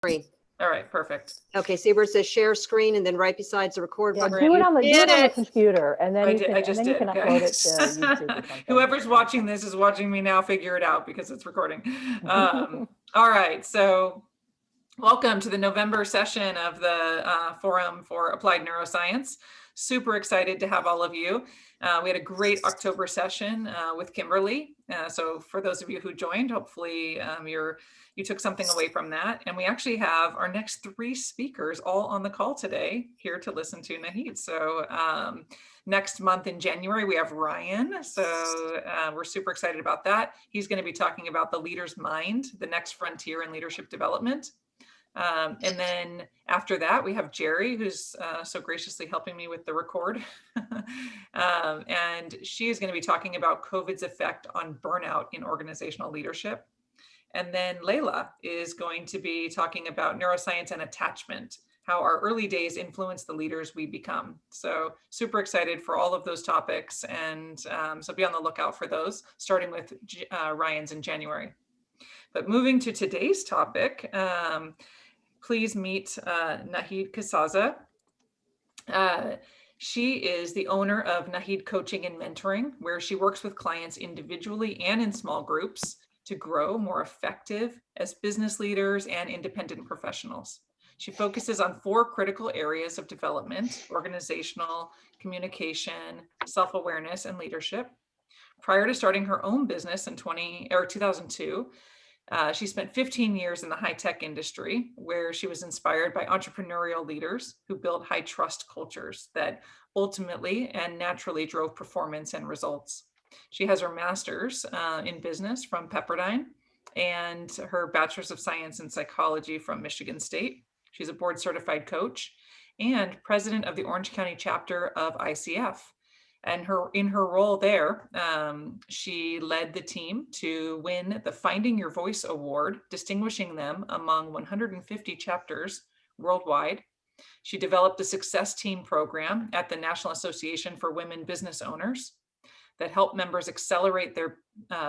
Screen. All right, perfect. Okay, see where it says share screen and then right beside the record Yeah, button? do it on the computer, and then you can upload it to YouTube or something. Whoever's watching this is watching me now figure it out because it's recording. All right, so welcome to the November session of the Forum for Applied Neuroscience. Super excited to have all of you. We had a great October session with Kimberly. So for those of you who joined, hopefully you took something away from that. And we actually have our next 3 speakers all on the call today here to listen to Nahid. So next month in January, we have Ryan. So we're super excited about that. He's going to be talking about the leader's mind, the next frontier in leadership development. And then after that, we have Jerry, who's so graciously helping me with the record. And she is going to be talking about COVID's effect on burnout in organizational leadership. And then Layla is going to be talking about neuroscience and attachment, how our early days influence the leaders we become. So super excited for all of those topics. And so be on the lookout for those, starting with Ryan's in January. But moving to today's topic, please meet Nahid Casazza. She is the owner of Nahid Coaching and Mentoring, where she works with clients individually and in small groups to grow more effective as business leaders and independent professionals. She focuses on 4 critical areas of development: organizational, communication, self-awareness, and leadership. Prior to starting her own business in 2002, she spent 15 years in the high-tech industry, where she was inspired by entrepreneurial leaders who built high-trust cultures that ultimately and naturally drove performance and results. She has her master's in business from Pepperdine and her bachelor's of science in psychology from Michigan State. She's a board-certified coach and president of the Orange County chapter of ICF. And in her role there, she led the team to win the Finding Your Voice Award, distinguishing them among 150 chapters worldwide. She developed a success team program at the National Association for Women Business Owners that helped members accelerate their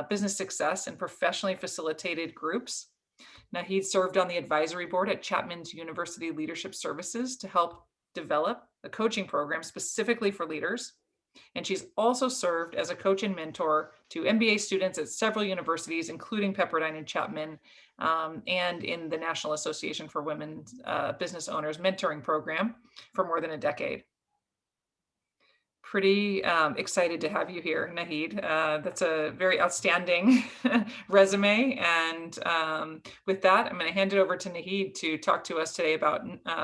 business success in professionally facilitated groups. Nahid served on the advisory board at Chapman's University Leadership Services to help develop a coaching program specifically for leaders. And she's also served as a coach and mentor to MBA students at several universities, including Pepperdine and Chapman, and in the National Association for Women Business Owners mentoring program for more than a decade. Pretty excited to have you here, Nahid. That's a very outstanding resume. And with that, I'm going to hand it over to Nahid to talk to us today about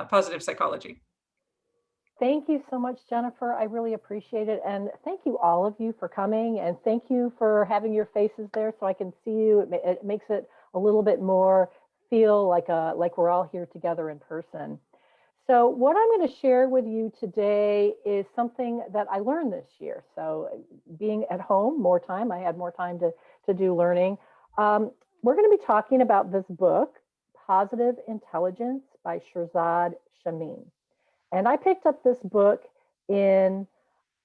positive psychology. Thank you so much, Jennifer. I really appreciate it. And thank you all of you for coming, and thank you for having your faces there so I can see you. It makes it a little bit more feel like we're all here together in person. So what I'm going to share with you today is something that I learned this year. So being at home more time, I had more time to do learning. We're going to be talking about this book, Positive Intelligence by Shirzad Chamine. And I picked up this book in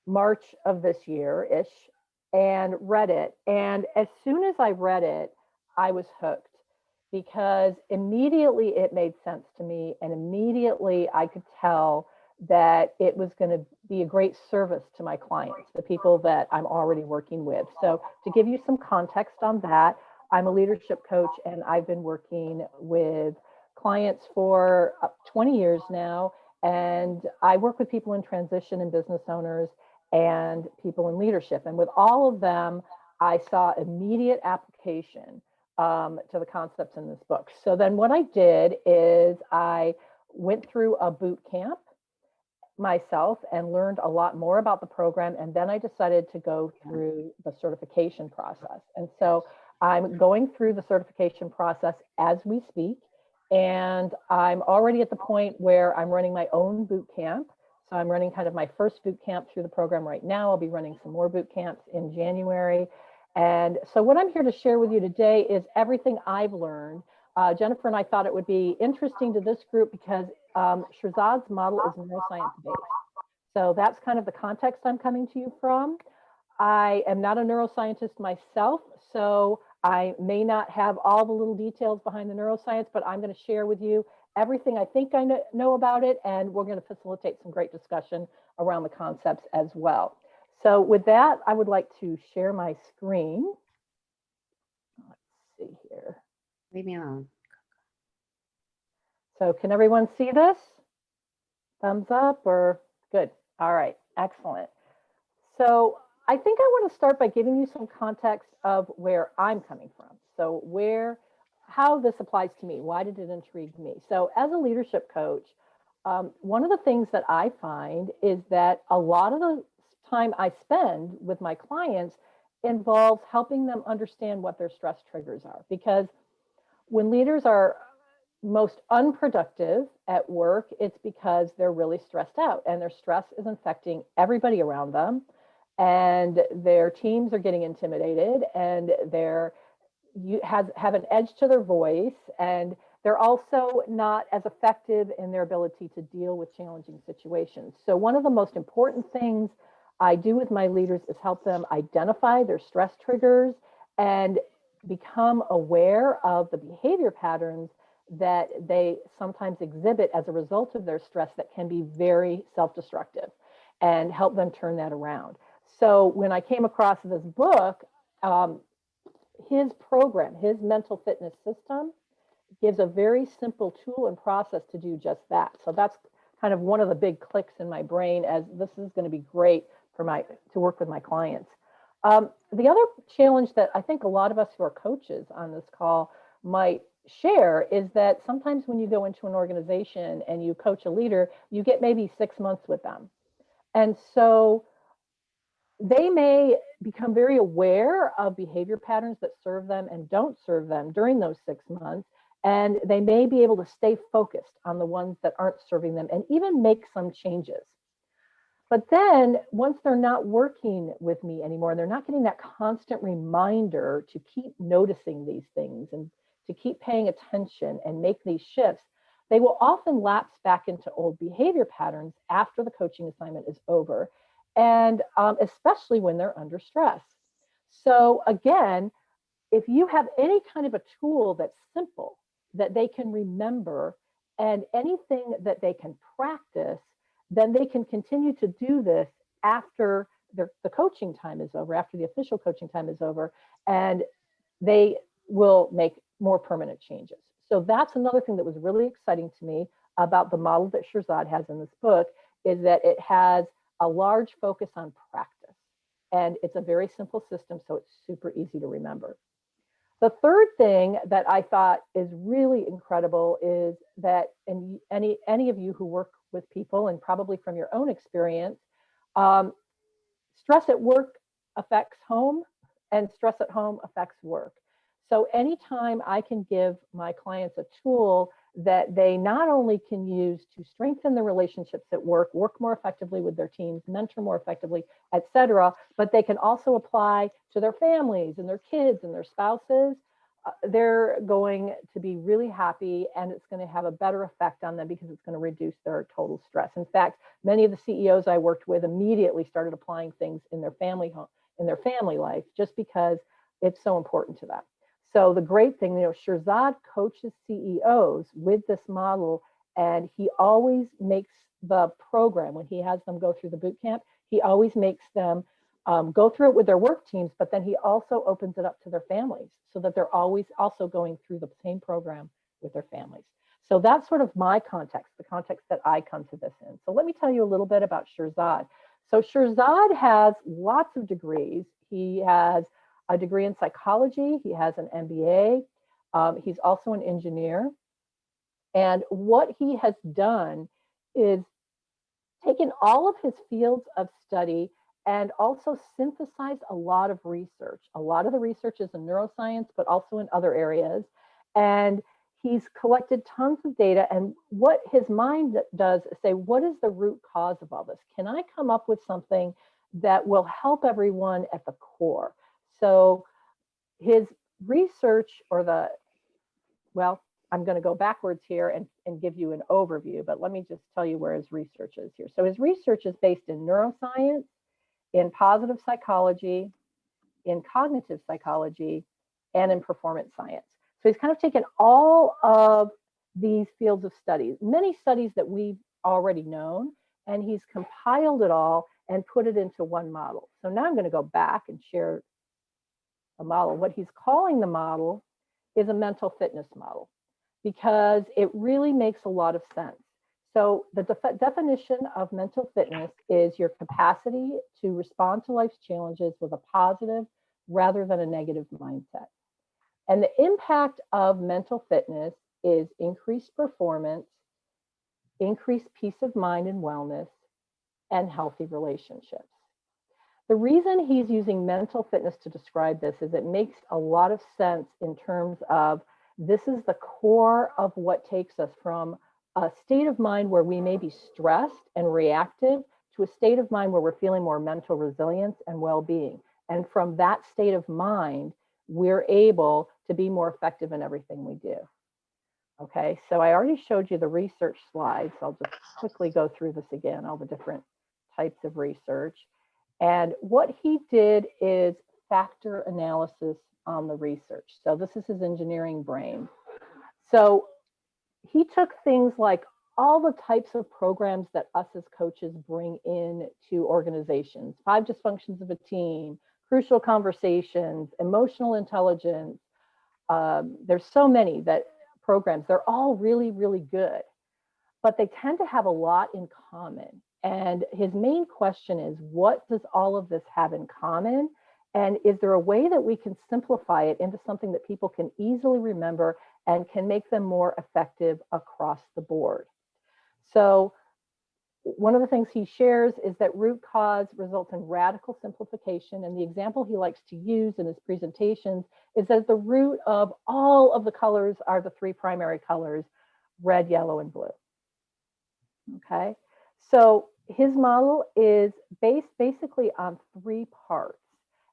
March of this year-ish and read it. And as soon as I read it, I was hooked, because immediately it made sense to me. And immediately I could tell that it was going to be a great service to my clients, the people that I'm already working with. So to give you some context on that, I'm a leadership coach, and I've been working with clients for 20 years now. And I work with people in transition and business owners and people in leadership. And with all of them, I saw immediate application to the concepts in this book. So then what I did is I went through a boot camp myself and learned a lot more about the program. And then I decided to go through the certification process. And so I'm going through the certification process as we speak. And I'm already at the point where I'm running my own boot camp. So I'm running kind of my first boot camp through the program right now. I'll be running some more boot camps in January. And so what I'm here to share with you today is everything I've learned. Jennifer and I thought it would be interesting to this group because Shirzad's model is neuroscience-based. So that's kind of the context I'm coming to you from. I am not a neuroscientist myself, so I may not have all the little details behind the neuroscience, but I'm going to share with you everything I think I know about it, and we're going to facilitate some great discussion around the concepts as well. So with that, I would like to share my screen. Let's see here. Leave me alone. So can everyone see this? Thumbs up or good? All right, excellent. So I think I want to start by giving you some context of where I'm coming from. So how this applies to me. Why did it intrigue me? So as a leadership coach, one of the things that I find is that a lot of the time I spend with my clients involves helping them understand what their stress triggers are. Because when leaders are most unproductive at work, it's because they're really stressed out, and their stress is infecting everybody around them, and their teams are getting intimidated, and have an edge to their voice, and they're also not as effective in their ability to deal with challenging situations. So one of the most important things I do with my leaders is help them identify their stress triggers and become aware of the behavior patterns that they sometimes exhibit as a result of their stress that can be very self-destructive, and help them turn that around. So when I came across this book, his program, his mental fitness system, gives a very simple tool and process to do just that. So that's kind of one of the big clicks in my brain, as this is going to be great to work with my clients. The other challenge that I think a lot of us who are coaches on this call might share is that sometimes when you go into an organization and you coach a leader, you get maybe 6 months with them. And so they may become very aware of behavior patterns that serve them and don't serve them during those 6 months. And they may be able to stay focused on the ones that aren't serving them and even make some changes. But then once they're not working with me anymore, and they're not getting that constant reminder to keep noticing these things and to keep paying attention and make these shifts, they will often lapse back into old behavior patterns after the coaching assignment is over, and especially when they're under stress. So again, if you have any kind of a tool that's simple, that they can remember, and anything that they can practice, then they can continue to do this after the coaching time is over, after the official coaching time is over, and they will make more permanent changes. So that's another thing that was really exciting to me about the model that Shirzad has in this book, is that it has a large focus on practice. And it's a very simple system, so it's super easy to remember. The third thing that I thought is really incredible is that, and any of you who work with people, and probably from your own experience, stress at work affects home, and stress at home affects work. So anytime I can give my clients a tool that they not only can use to strengthen their relationships at work, work more effectively with their teams, mentor more effectively, et cetera, but they can also apply to their families and their kids and their spouses, they're going to be really happy, and it's going to have a better effect on them because it's going to reduce their total stress. In fact, many of the CEOs I worked with immediately started applying things in their family life, just because it's so important to them. So the great thing, Shirzad coaches CEOs with this model, and he always makes the program, when he has them go through the boot camp, he always makes them go through it with their work teams, but then he also opens it up to their families so that they're always also going through the same program with their families. So that's sort of my context, the context that I come to this in. So let me tell you a little bit about Shirzad. So Shirzad has lots of degrees. He has a degree in psychology. He has an MBA. He's also an engineer. And what he has done is taken all of his fields of study and also synthesized a lot of research. A lot of the research is in neuroscience, but also in other areas. And he's collected tons of data. And what his mind does is say, what is the root cause of all this? Can I come up with something that will help everyone at the core? So his research, well, I'm going to go backwards here and give you an overview, but let me just tell you where his research is here. So his research is based in neuroscience, in positive psychology, in cognitive psychology, and in performance science. So he's kind of taken all of these fields of studies, many studies that we've already known, and he's compiled it all and put it into one model. So now I'm going to go back and share a model. What he's calling the model is a mental fitness model, because it really makes a lot of sense. So the definition of mental fitness is your capacity to respond to life's challenges with a positive rather than a negative mindset. And the impact of mental fitness is increased performance, increased peace of mind and wellness, and healthy relationships. The reason he's using mental fitness to describe this is it makes a lot of sense in terms of this is the core of what takes us from a state of mind where we may be stressed and reactive to a state of mind where we're feeling more mental resilience and well-being. And from that state of mind, we're able to be more effective in everything we do. Okay, so I already showed you the research slides. I'll just quickly go through this again, all the different types of research. And what he did is factor analysis on the research. So this is his engineering brain. So he took things like all the types of programs that us as coaches bring in to organizations, 5 dysfunctions of a team, crucial conversations, emotional intelligence. There's so many that programs, they're all really, really good, but they tend to have a lot in common. And his main question is, what does all of this have in common? And is there a way that we can simplify it into something that people can easily remember and can make them more effective across the board? So one of the things he shares is that root cause results in radical simplification. And the example he likes to use in his presentations is that the root of all of the colors are the 3 primary colors, red, yellow, and blue. Okay, so his model is based basically on 3 parts.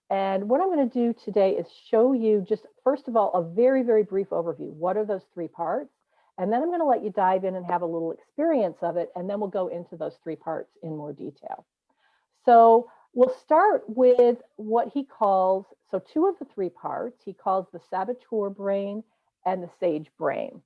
And what I'm going to do today is show you just, first of all, a very, very brief overview. What are those 3 parts? And then I'm going to let you dive in and have a little experience of it. And then we'll go into those 3 parts in more detail. So we'll start with what he calls, so 2 of the 3 parts, he calls the Saboteur brain and the Sage brain.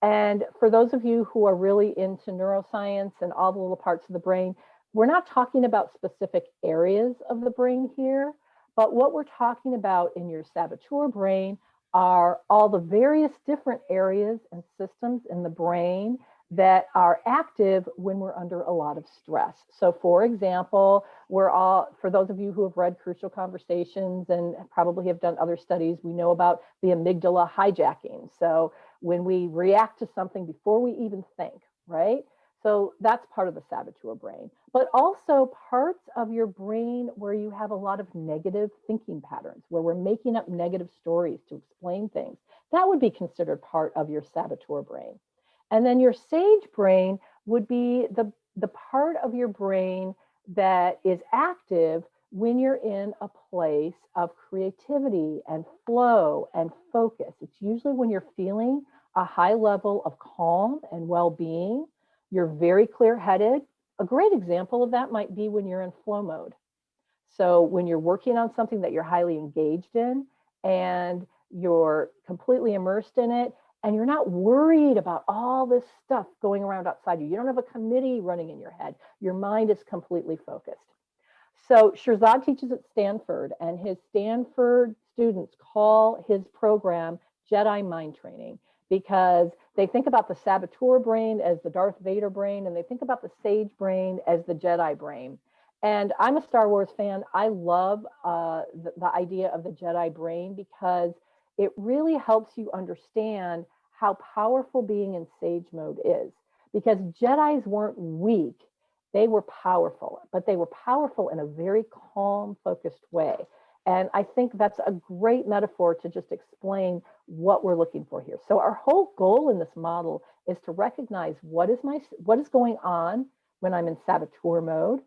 And for those of you who are really into neuroscience and all the little parts of the brain, we're not talking about specific areas of the brain here, but what we're talking about in your Saboteur brain are all the various different areas and systems in the brain that are active when we're under a lot of stress. So for example, for those of you who have read Crucial Conversations and probably have done other studies, we know about the amygdala hijacking. So when we react to something before we even think, right? So that's part of the Saboteur brain, but also parts of your brain where you have a lot of negative thinking patterns, where we're making up negative stories to explain things. That would be considered part of your Saboteur brain. And then your Sage brain would be the part of your brain that is active when you're in a place of creativity and flow and focus. It's usually when you're feeling a high level of calm and well-being. You're very clear-headed. A great example of that might be when you're in flow mode. So when you're working on something that you're highly engaged in and you're completely immersed in it, and you're not worried about all this stuff going around outside you. You don't have a committee running in your head. Your mind is completely focused. So Shirzad teaches at Stanford, and his Stanford students call his program Jedi Mind Training, because they think about the Saboteur brain as the Darth Vader brain, and they think about the Sage brain as the Jedi brain. And I'm a Star Wars fan. I love the idea of the Jedi brain because it really helps you understand how powerful being in Sage mode is. Because Jedis weren't weak, they were powerful, but they were powerful in a very calm, focused way. And I think that's a great metaphor to just explain what we're looking for here. So our whole goal in this model is to recognize what is going on when I'm in Saboteur mode,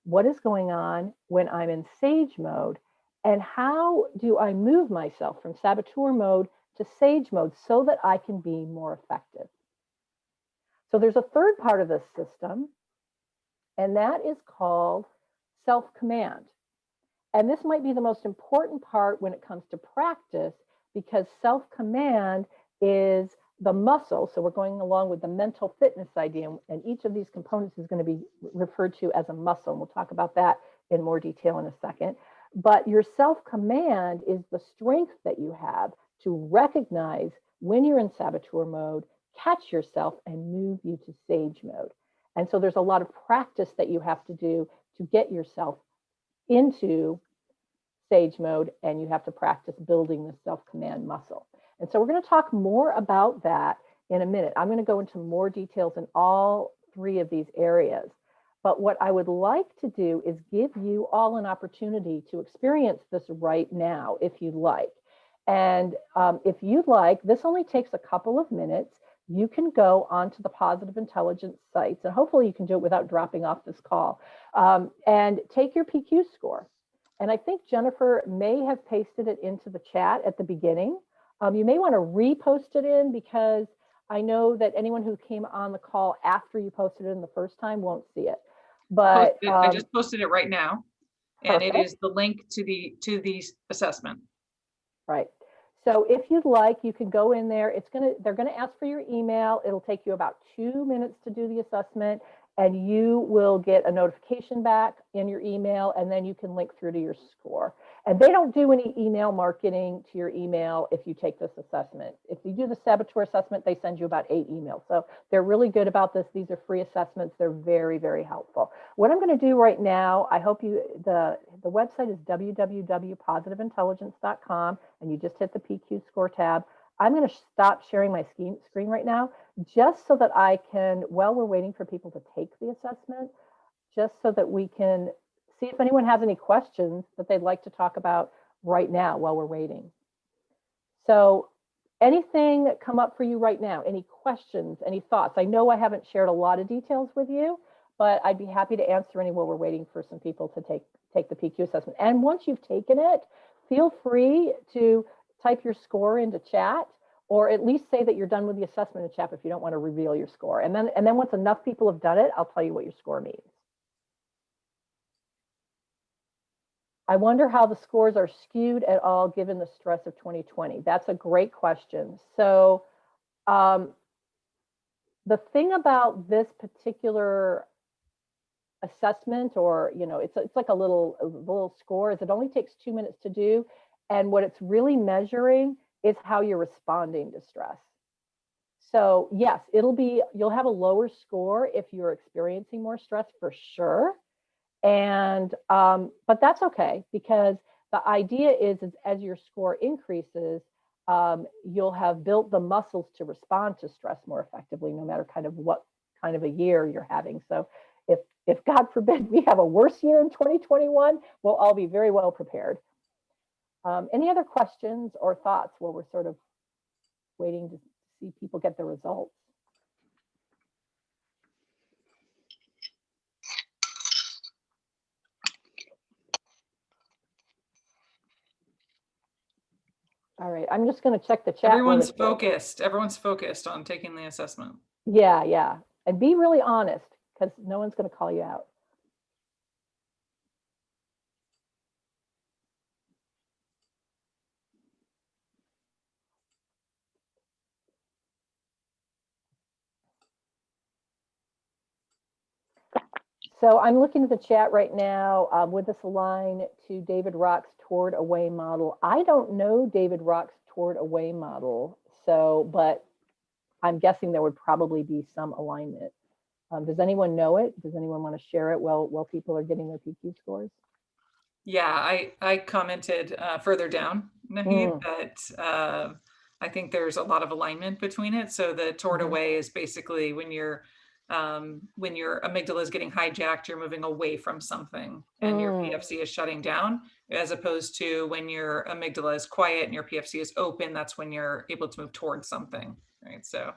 what is going on when I'm in Sage mode, and how do I move myself from Saboteur mode to Sage mode so that I can be more effective. So there's a third part of this system, and that is called self-command. And this might be the most important part when it comes to practice, because self-command is the muscle. So we're going along with the mental fitness idea, and each of these components is going to be referred to as a muscle. And we'll talk about that in more detail in a second. But your self-command is the strength that you have to recognize when you're in saboteur mode, catch yourself, and move you to sage mode. And so there's a lot of practice that you have to do to get yourself into sage mode, and you have to practice building the self-command muscle. And so we're going to talk more about that in a minute. I'm going to go into more details in all three of these areas. But what I would like to do is give you all an opportunity to experience this right now, if you'd like. And if you'd like, this only takes a couple of minutes. You can go onto the Positive Intelligence sites, and hopefully you can do it without dropping off this call, and take your PQ score. And I think Jennifer may have pasted it into the chat at the beginning. You may want to repost it in, because I know that anyone who came on the call after you posted it in the first time won't see it. But I just posted it right now, and perfect. it is the link to the assessment. Right. So if you'd like, you can go in there. They're gonna ask for your email. It'll take you about 2 minutes to do the assessment, and you will get a notification back in your email, and then you can link through to your score. And they don't do any email marketing to your email if you take this assessment. If you do the Saboteur assessment, they send you about 8 emails. So they're really good about this. These are free assessments. They're very, very helpful. What I'm going to do right now, I hope the website is www.positiveintelligence.com, and you just hit the PQ score tab. I'm going to stop sharing my screen right now, just so that I can, while we're waiting for people to take the assessment, just so that we can see if anyone has any questions that they'd like to talk about right now while we're waiting. So anything come up for you right now? Any questions, any thoughts? I know I haven't shared a lot of details with you, but I'd be happy to answer any while we're waiting for some people to take the PQ assessment. And once you've taken it, feel free to type your score into chat, or at least say that you're done with the assessment in chat if you don't want to reveal your score. And then once enough people have done it, I'll tell you what your score means. I wonder how the scores are skewed at all given the stress of 2020. That's a great question. So the thing about this particular assessment, or it's like a little score, is it only takes 2 minutes to do, and what it's really measuring is how you're responding to stress. So yes, you'll have a lower score if you're experiencing more stress, for sure. And but that's okay, because the idea is as your score increases, you'll have built the muscles to respond to stress more effectively, no matter kind of what kind of a year you're having. So if God forbid we have a worse year in 2021, we'll all be very well prepared. Any other questions or thoughts while we're sort of waiting to see people get the results? All right, I'm just going to check the chat. Everyone's focused on taking the assessment. Yeah. And be really honest, because no one's going to call you out. So I'm looking at the chat right now. Would this align to David Rock's Toward Away model? I don't know David Rock's Toward Away model, but I'm guessing there would probably be some alignment. Does anyone know it? Does anyone want to share it while people are getting their PQ scores? Yeah, I commented further down, Nahid, that I think there's a lot of alignment between it. So the Toward Away is basically when your amygdala is getting hijacked, you're moving away from something, and your PFC is shutting down, as opposed to when your amygdala is quiet and your PFC is open, that's when you're able to move towards something, right? So I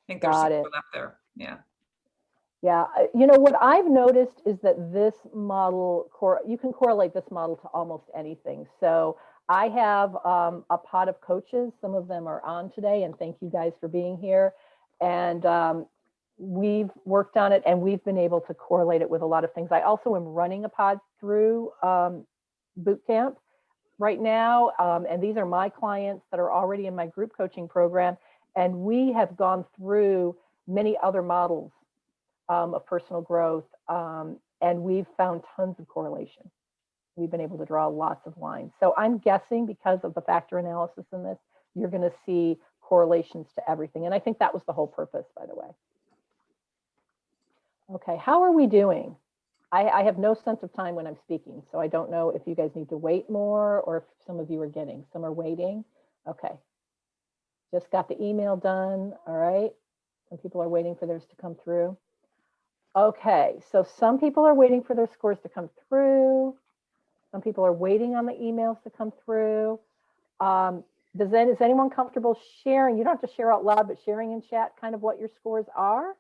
think there's some overlap there. Yeah. Yeah, what I've noticed is that this model, you can correlate this model to almost anything. So I have a pod of coaches. Some of them are on today, and thank you guys for being here. And we've worked on it, and we've been able to correlate it with a lot of things. I also am running a pod through bootcamp right now, and these are my clients that are already in my group coaching program, and we have gone through many other models of personal growth, and we've found tons of correlation. We've been able to draw lots of lines. So I'm guessing because of the factor analysis in this, you're going to see correlations to everything. And I think that was the whole purpose, by the way. Okay, how are we doing? I have no sense of time when I'm speaking, so I don't know if you guys need to wait more or if some of you are getting. Some are waiting. Okay. Just got the email done. All right. Some people are waiting for theirs to come through. Okay, so some people are waiting for their scores to come through. Some people are waiting on the emails to come through. Is anyone comfortable sharing? You don't have to share out loud, but sharing in chat kind of what your scores are.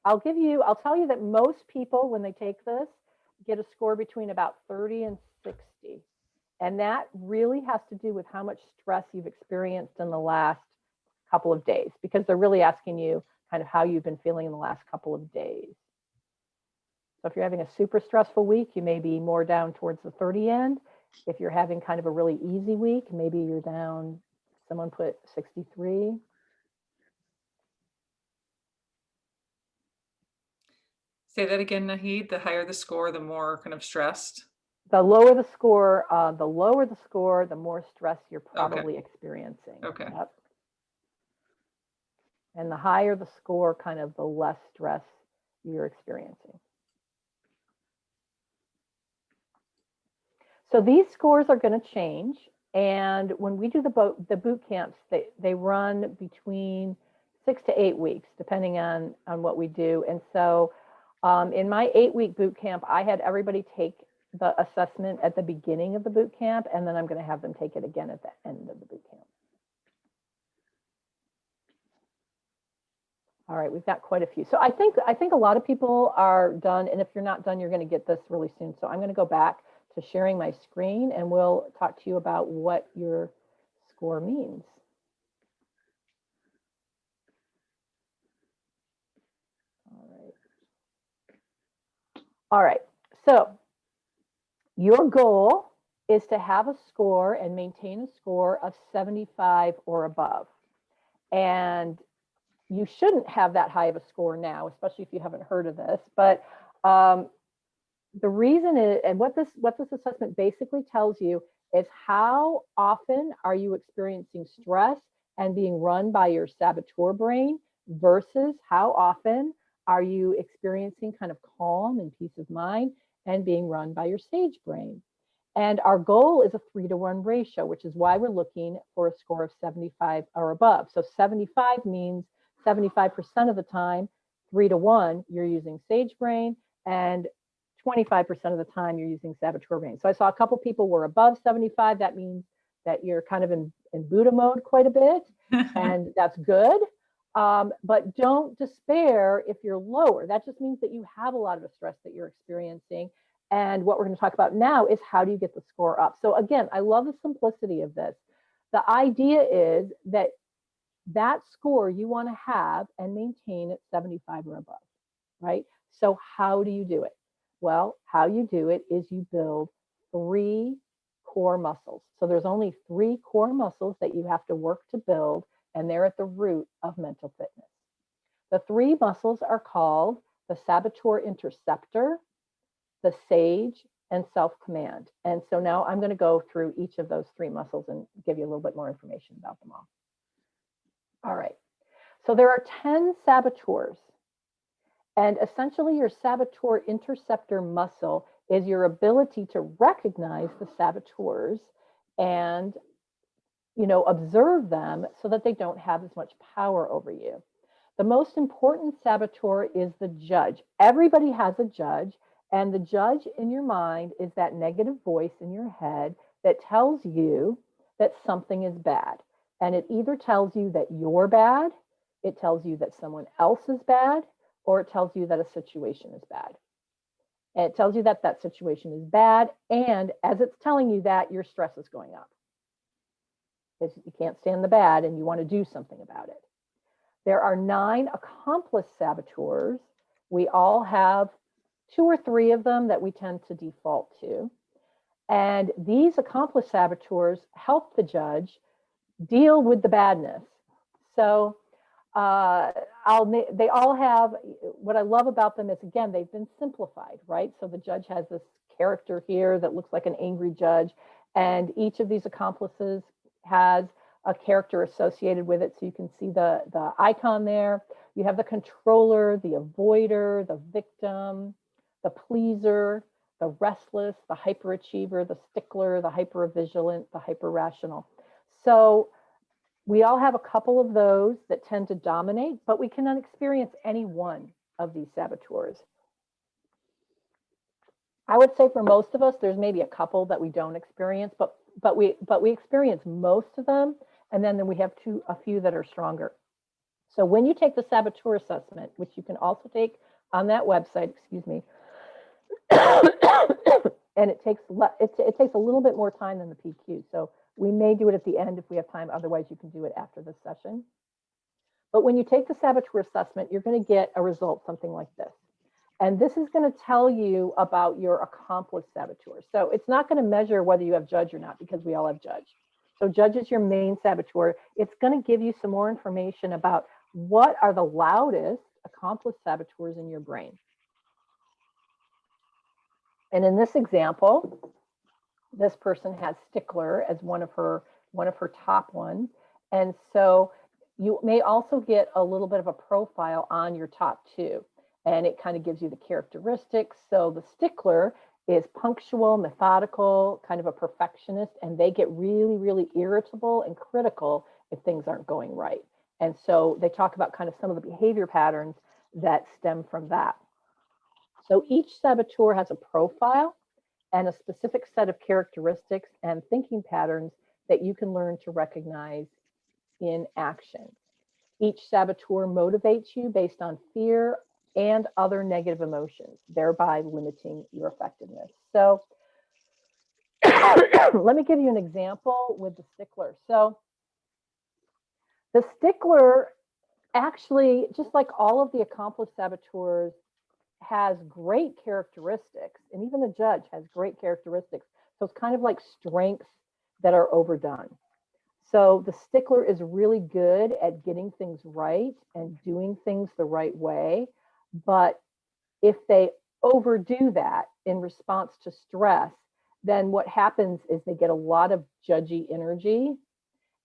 I'll tell you that most people, when they take this, get a score between about 30 and 60. And that really has to do with how much stress you've experienced in the last couple of days, because they're really asking you kind of how you've been feeling in the last couple of days. So if you're having a super stressful week, you may be more down towards the 30 end. If you're having kind of a really easy week, maybe you're down, someone put 63. Say that again, Nahid. The higher the score, the more kind of stressed. The lower the score, the more stress you're probably experiencing. Okay. Yep. And the higher the score, kind of the less stress you're experiencing. So these scores are going to change. And when we do the boot camps, they run between 6 to 8 weeks, depending on what we do. And so in my 8-week boot camp, I had everybody take the assessment at the beginning of the boot camp, and then I'm going to have them take it again at the end of the boot camp. All right, we've got quite a few. So I think a lot of people are done, and if you're not done, you're going to get this really soon. So I'm going to go back to sharing my screen, and we'll talk to you about what your score means. All right. So your goal is to have a score and maintain a score of 75 or above. And you shouldn't have that high of a score now, especially if you haven't heard of this. But the reason is, and what this assessment basically tells you is how often are you experiencing stress and being run by your saboteur brain versus how often are you experiencing kind of calm and peace of mind and being run by your sage brain. And our goal is a 3-to-1 ratio, which is why we're looking for a score of 75 or above. So 75 means 75% of the time, 3-to-1, you're using sage brain, and 25% of the time you're using saboteur brain. So I saw a couple people were above 75. That means that you're kind of in Buddha mode quite a bit, and that's good. But don't despair if you're lower. That just means that you have a lot of the stress that you're experiencing. And what we're going to talk about now is how do you get the score up? So again, I love the simplicity of this. The idea is that score you want to have and maintain at 75 or above, right? So how do you do it? Well, how you do it is you build 3 core muscles. So there's only 3 core muscles that you have to work to build, and they're at the root of mental fitness. The 3 muscles are called the Saboteur Interceptor, the Sage, and Self-Command. And so now I'm going to go through each of those 3 muscles and give you a little bit more information about them all. All right. So there are 10 saboteurs. And essentially your Saboteur Interceptor muscle is your ability to recognize the saboteurs and, observe them so that they don't have as much power over you. The most important saboteur is the judge. Everybody has a judge, and the judge in your mind is that negative voice in your head that tells you that something is bad. And it either tells you that you're bad, it tells you that someone else is bad, or it tells you that a situation is bad. And it tells you that that situation is bad, and as it's telling you that, your stress is going up. Because you can't stand the bad and you want to do something about it. There are 9 accomplice saboteurs. We all have 2 or 3 of them that we tend to default to. And these accomplice saboteurs help the judge deal with the badness. So they all have, what I love about them is, again, they've been simplified, right? So the judge has this character here that looks like an angry judge, and each of these accomplices has a character associated with it. So you can see the icon there. You have the controller, the avoider, the victim, the pleaser, the restless, the hyperachiever, the stickler, the hypervigilant, the hyperrational. So we all have a couple of those that tend to dominate, but we cannot experience any one of these saboteurs. I would say for most of us, there's maybe a couple that we don't experience, but we experience most of them, and then we have a few that are stronger. So when you take the saboteur assessment, which you can also take on that website, excuse me, and it takes a little bit more time than the PQ. So we may do it at the end if we have time. Otherwise, you can do it after this session. But when you take the saboteur assessment, you're going to get a result something like this. And this is going to tell you about your accomplice saboteur. So it's not going to measure whether you have judge or not, because we all have judge. So judge is your main saboteur. It's going to give you some more information about what are the loudest accomplice saboteurs in your brain. And in this example, this person has stickler as one of her top ones. And so you may also get a little bit of a profile on your top two. And it kind of gives you the characteristics. So the stickler is punctual, methodical, kind of a perfectionist, and they get really, really irritable and critical if things aren't going right. And so they talk about kind of some of the behavior patterns that stem from that. So each saboteur has a profile and a specific set of characteristics and thinking patterns that you can learn to recognize in action. Each saboteur motivates you based on fear and other negative emotions, thereby limiting your effectiveness. So let me give you an example with the stickler. So the stickler actually, just like all of the accomplice saboteurs, has great characteristics, and even the judge has great characteristics. So it's kind of like strengths that are overdone. So the stickler is really good at getting things right and doing things the right way. But if they overdo that in response to stress, then what happens is they get a lot of judgy energy,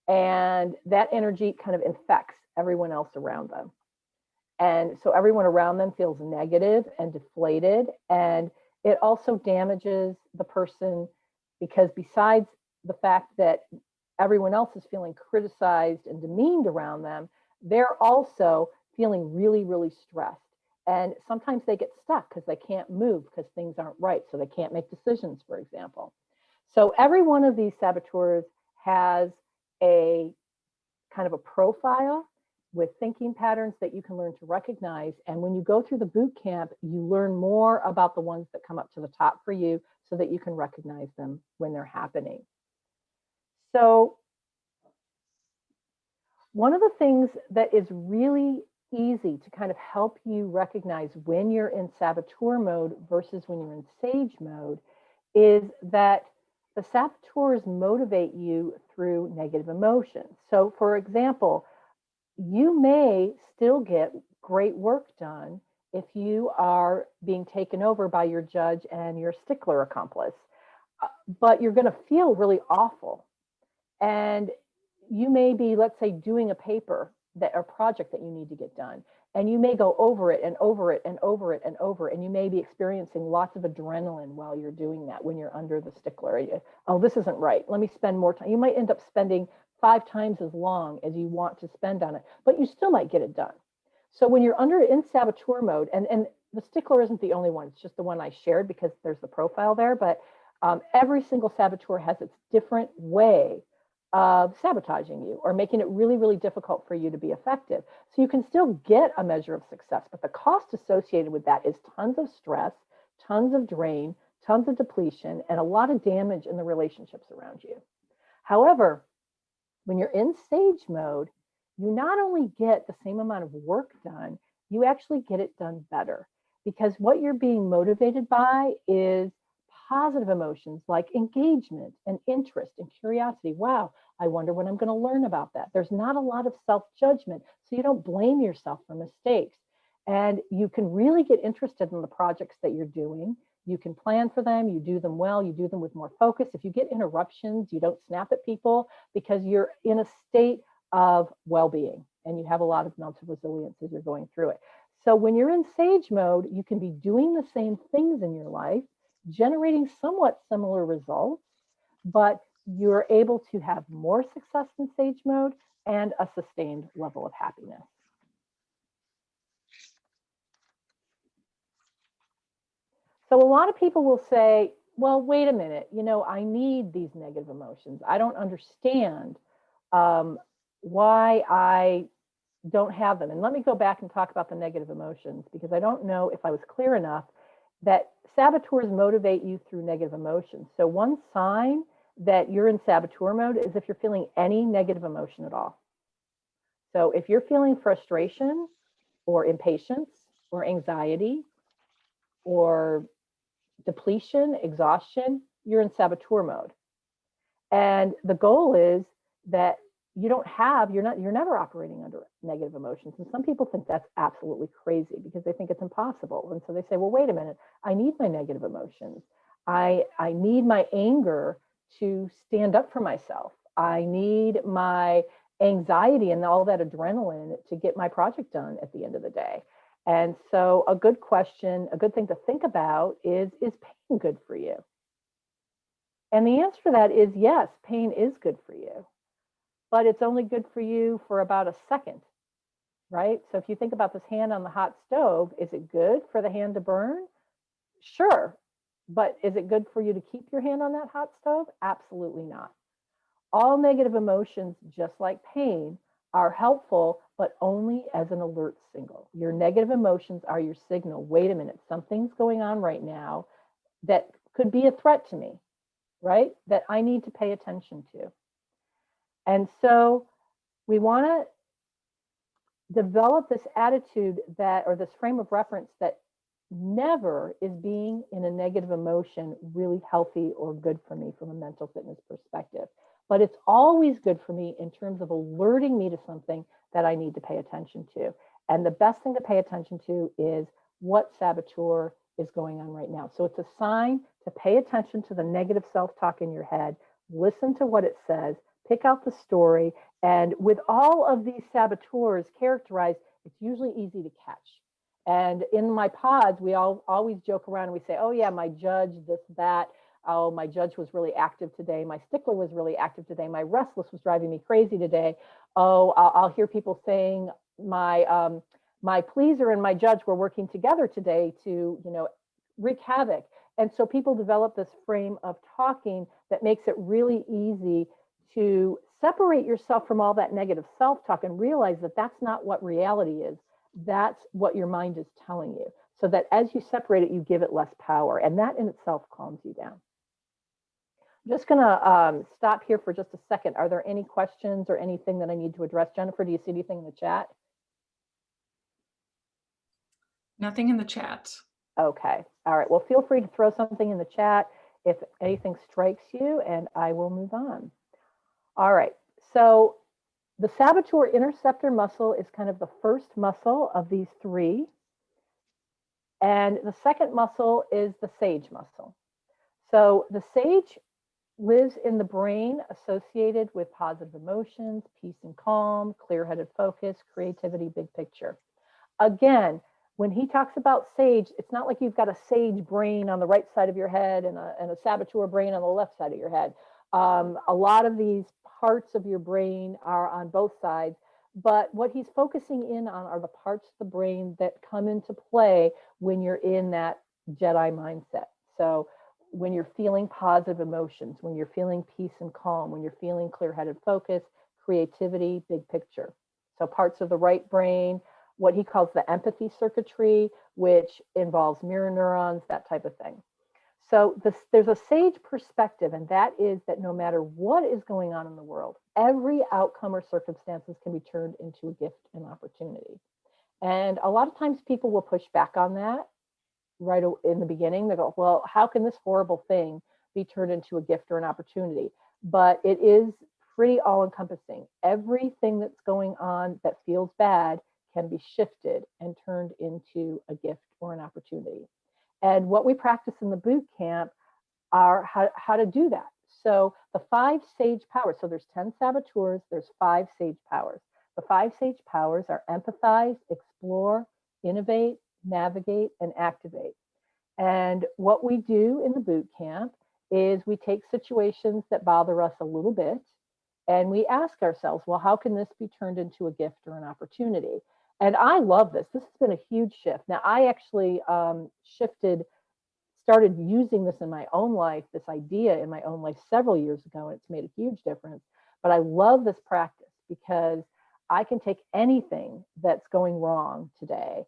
and that energy kind of infects everyone else around them. And so everyone around them feels negative and deflated. And it also damages the person, because besides the fact that everyone else is feeling criticized and demeaned around them, they're also feeling really, really stressed. And sometimes they get stuck because they can't move because things aren't right. So they can't make decisions, for example. So every one of these saboteurs has a kind of a profile with thinking patterns that you can learn to recognize. And when you go through the boot camp, you learn more about the ones that come up to the top for you so that you can recognize them when they're happening. So one of the things that is really easy to kind of help you recognize when you're in saboteur mode versus when you're in sage mode is that the saboteurs motivate you through negative emotions. So for example, you may still get great work done if you are being taken over by your judge and your stickler accomplice, but you're going to feel really awful. And you may be, let's say, doing a paper or project that you need to get done, and you may go over it and over it and over it and over, and you may be experiencing lots of adrenaline while you're doing that when you're under the stickler. Oh, this isn't right. Let me spend more time. You might end up spending 5 times as long as you want to spend on it, but you still might get it done. So when you're in saboteur mode, and the stickler isn't the only one, it's just the one I shared because there's the profile there, but every single saboteur has its different way of sabotaging you or making it really, really difficult for you to be effective. So you can still get a measure of success, but the cost associated with that is tons of stress, tons of drain, tons of depletion, and a lot of damage in the relationships around you. However, when you're in sage mode, you not only get the same amount of work done, you actually get it done better, because what you're being motivated by is positive emotions like engagement and interest and curiosity. Wow, I wonder when I'm going to learn about that. There's not a lot of self-judgment, so you don't blame yourself for mistakes. And you can really get interested in the projects that you're doing. You can plan for them, you do them well, you do them with more focus. If you get interruptions, you don't snap at people because you're in a state of well-being and you have a lot of mental resilience as you're going through it. So when you're in sage mode, you can be doing the same things in your life, generating somewhat similar results, but you're able to have more success in sage mode and a sustained level of happiness. So a lot of people will say, well, wait a minute, I need these negative emotions. I don't understand why I don't have them. And let me go back and talk about the negative emotions, because I don't know if I was clear enough that saboteurs motivate you through negative emotions. So one sign that you're in saboteur mode is if you're feeling any negative emotion at all. So if you're feeling frustration or impatience or anxiety or depletion, exhaustion, you're in saboteur mode. And the goal is that you're never operating under negative emotions. And some people think that's absolutely crazy because they think it's impossible. And so they say, well, wait a minute, I need my negative emotions. I need my anger to stand up for myself. I need my anxiety and all that adrenaline to get my project done at the end of the day. And so a good question, a good thing to think about is pain good for you? And the answer to that is yes, pain is good for you, but it's only good for you for about a second, right? So if you think about this hand on the hot stove, is it good for the hand to burn? Sure, but is it good for you to keep your hand on that hot stove? Absolutely not. All negative emotions, just like pain, are helpful, but only as an alert signal. Your negative emotions are your signal. Wait a minute, something's going on right now that could be a threat to me, right? That I need to pay attention to. And so we want to develop this attitude or this frame of reference that never is being in a negative emotion really healthy or good for me from a mental fitness perspective. But it's always good for me in terms of alerting me to something that I need to pay attention to. And the best thing to pay attention to is what saboteur is going on right now. So it's a sign to pay attention to the negative self-talk in your head, listen to what it says, pick out the story. And with all of these saboteurs characterized, it's usually easy to catch. And in my pods, we always joke around and we say, oh yeah, my judge, this, that. Oh, my judge was really active today. My stickler was really active today. My restless was driving me crazy today. Oh, I'll hear people saying my pleaser and my judge were working together today to, wreak havoc. And so people develop this frame of talking that makes it really easy to separate yourself from all that negative self-talk and realize that that's not what reality is. That's what your mind is telling you. So that as you separate it, you give it less power. And that in itself calms you down. I'm just going to stop here for just a second. Are there any questions or anything that I need to address? Jennifer, do you see anything in the chat? Nothing in the chat. Okay. All right. Well, feel free to throw something in the chat if anything strikes you, and I will move on. All right. So the Saboteur Interceptor muscle is kind of the first muscle of these three. And the second muscle is the sage muscle. So the sage lives in the brain associated with positive emotions, peace and calm, clear-headed focus, creativity, big picture. Again, when he talks about sage, it's not like you've got a sage brain on the right side of your head and a saboteur brain on the left side of your head. A lot of these parts of your brain are on both sides, but what he's focusing in on are the parts of the brain that come into play when you're in that Jedi mindset. So when you're feeling positive emotions, when you're feeling peace and calm, when you're feeling clear-headed focus, creativity, big picture. So parts of the right brain, what he calls the empathy circuitry, which involves mirror neurons, that type of thing. So there's a sage perspective, and that is that no matter what is going on in the world, every outcome or circumstances can be turned into a gift and opportunity. And a lot of times people will push back on that in the beginning. They go, well, how can this horrible thing be turned into a gift or an opportunity? But it is pretty all-encompassing. Everything that's going on that feels bad can be shifted and turned into a gift or an opportunity. And what we practice in the boot camp are how to do that. So the 5 sage powers, so there's 10 saboteurs, there's 5 sage powers. The 5 sage powers are empathize, explore, innovate, navigate, and activate. And what we do in the boot camp is we take situations that bother us a little bit and we ask ourselves, well, how can this be turned into a gift or an opportunity? And I love this. This has been a huge shift. Now, I actually started using this in my own life, this idea in my own life several years ago, and it's made a huge difference. But I love this practice because I can take anything that's going wrong today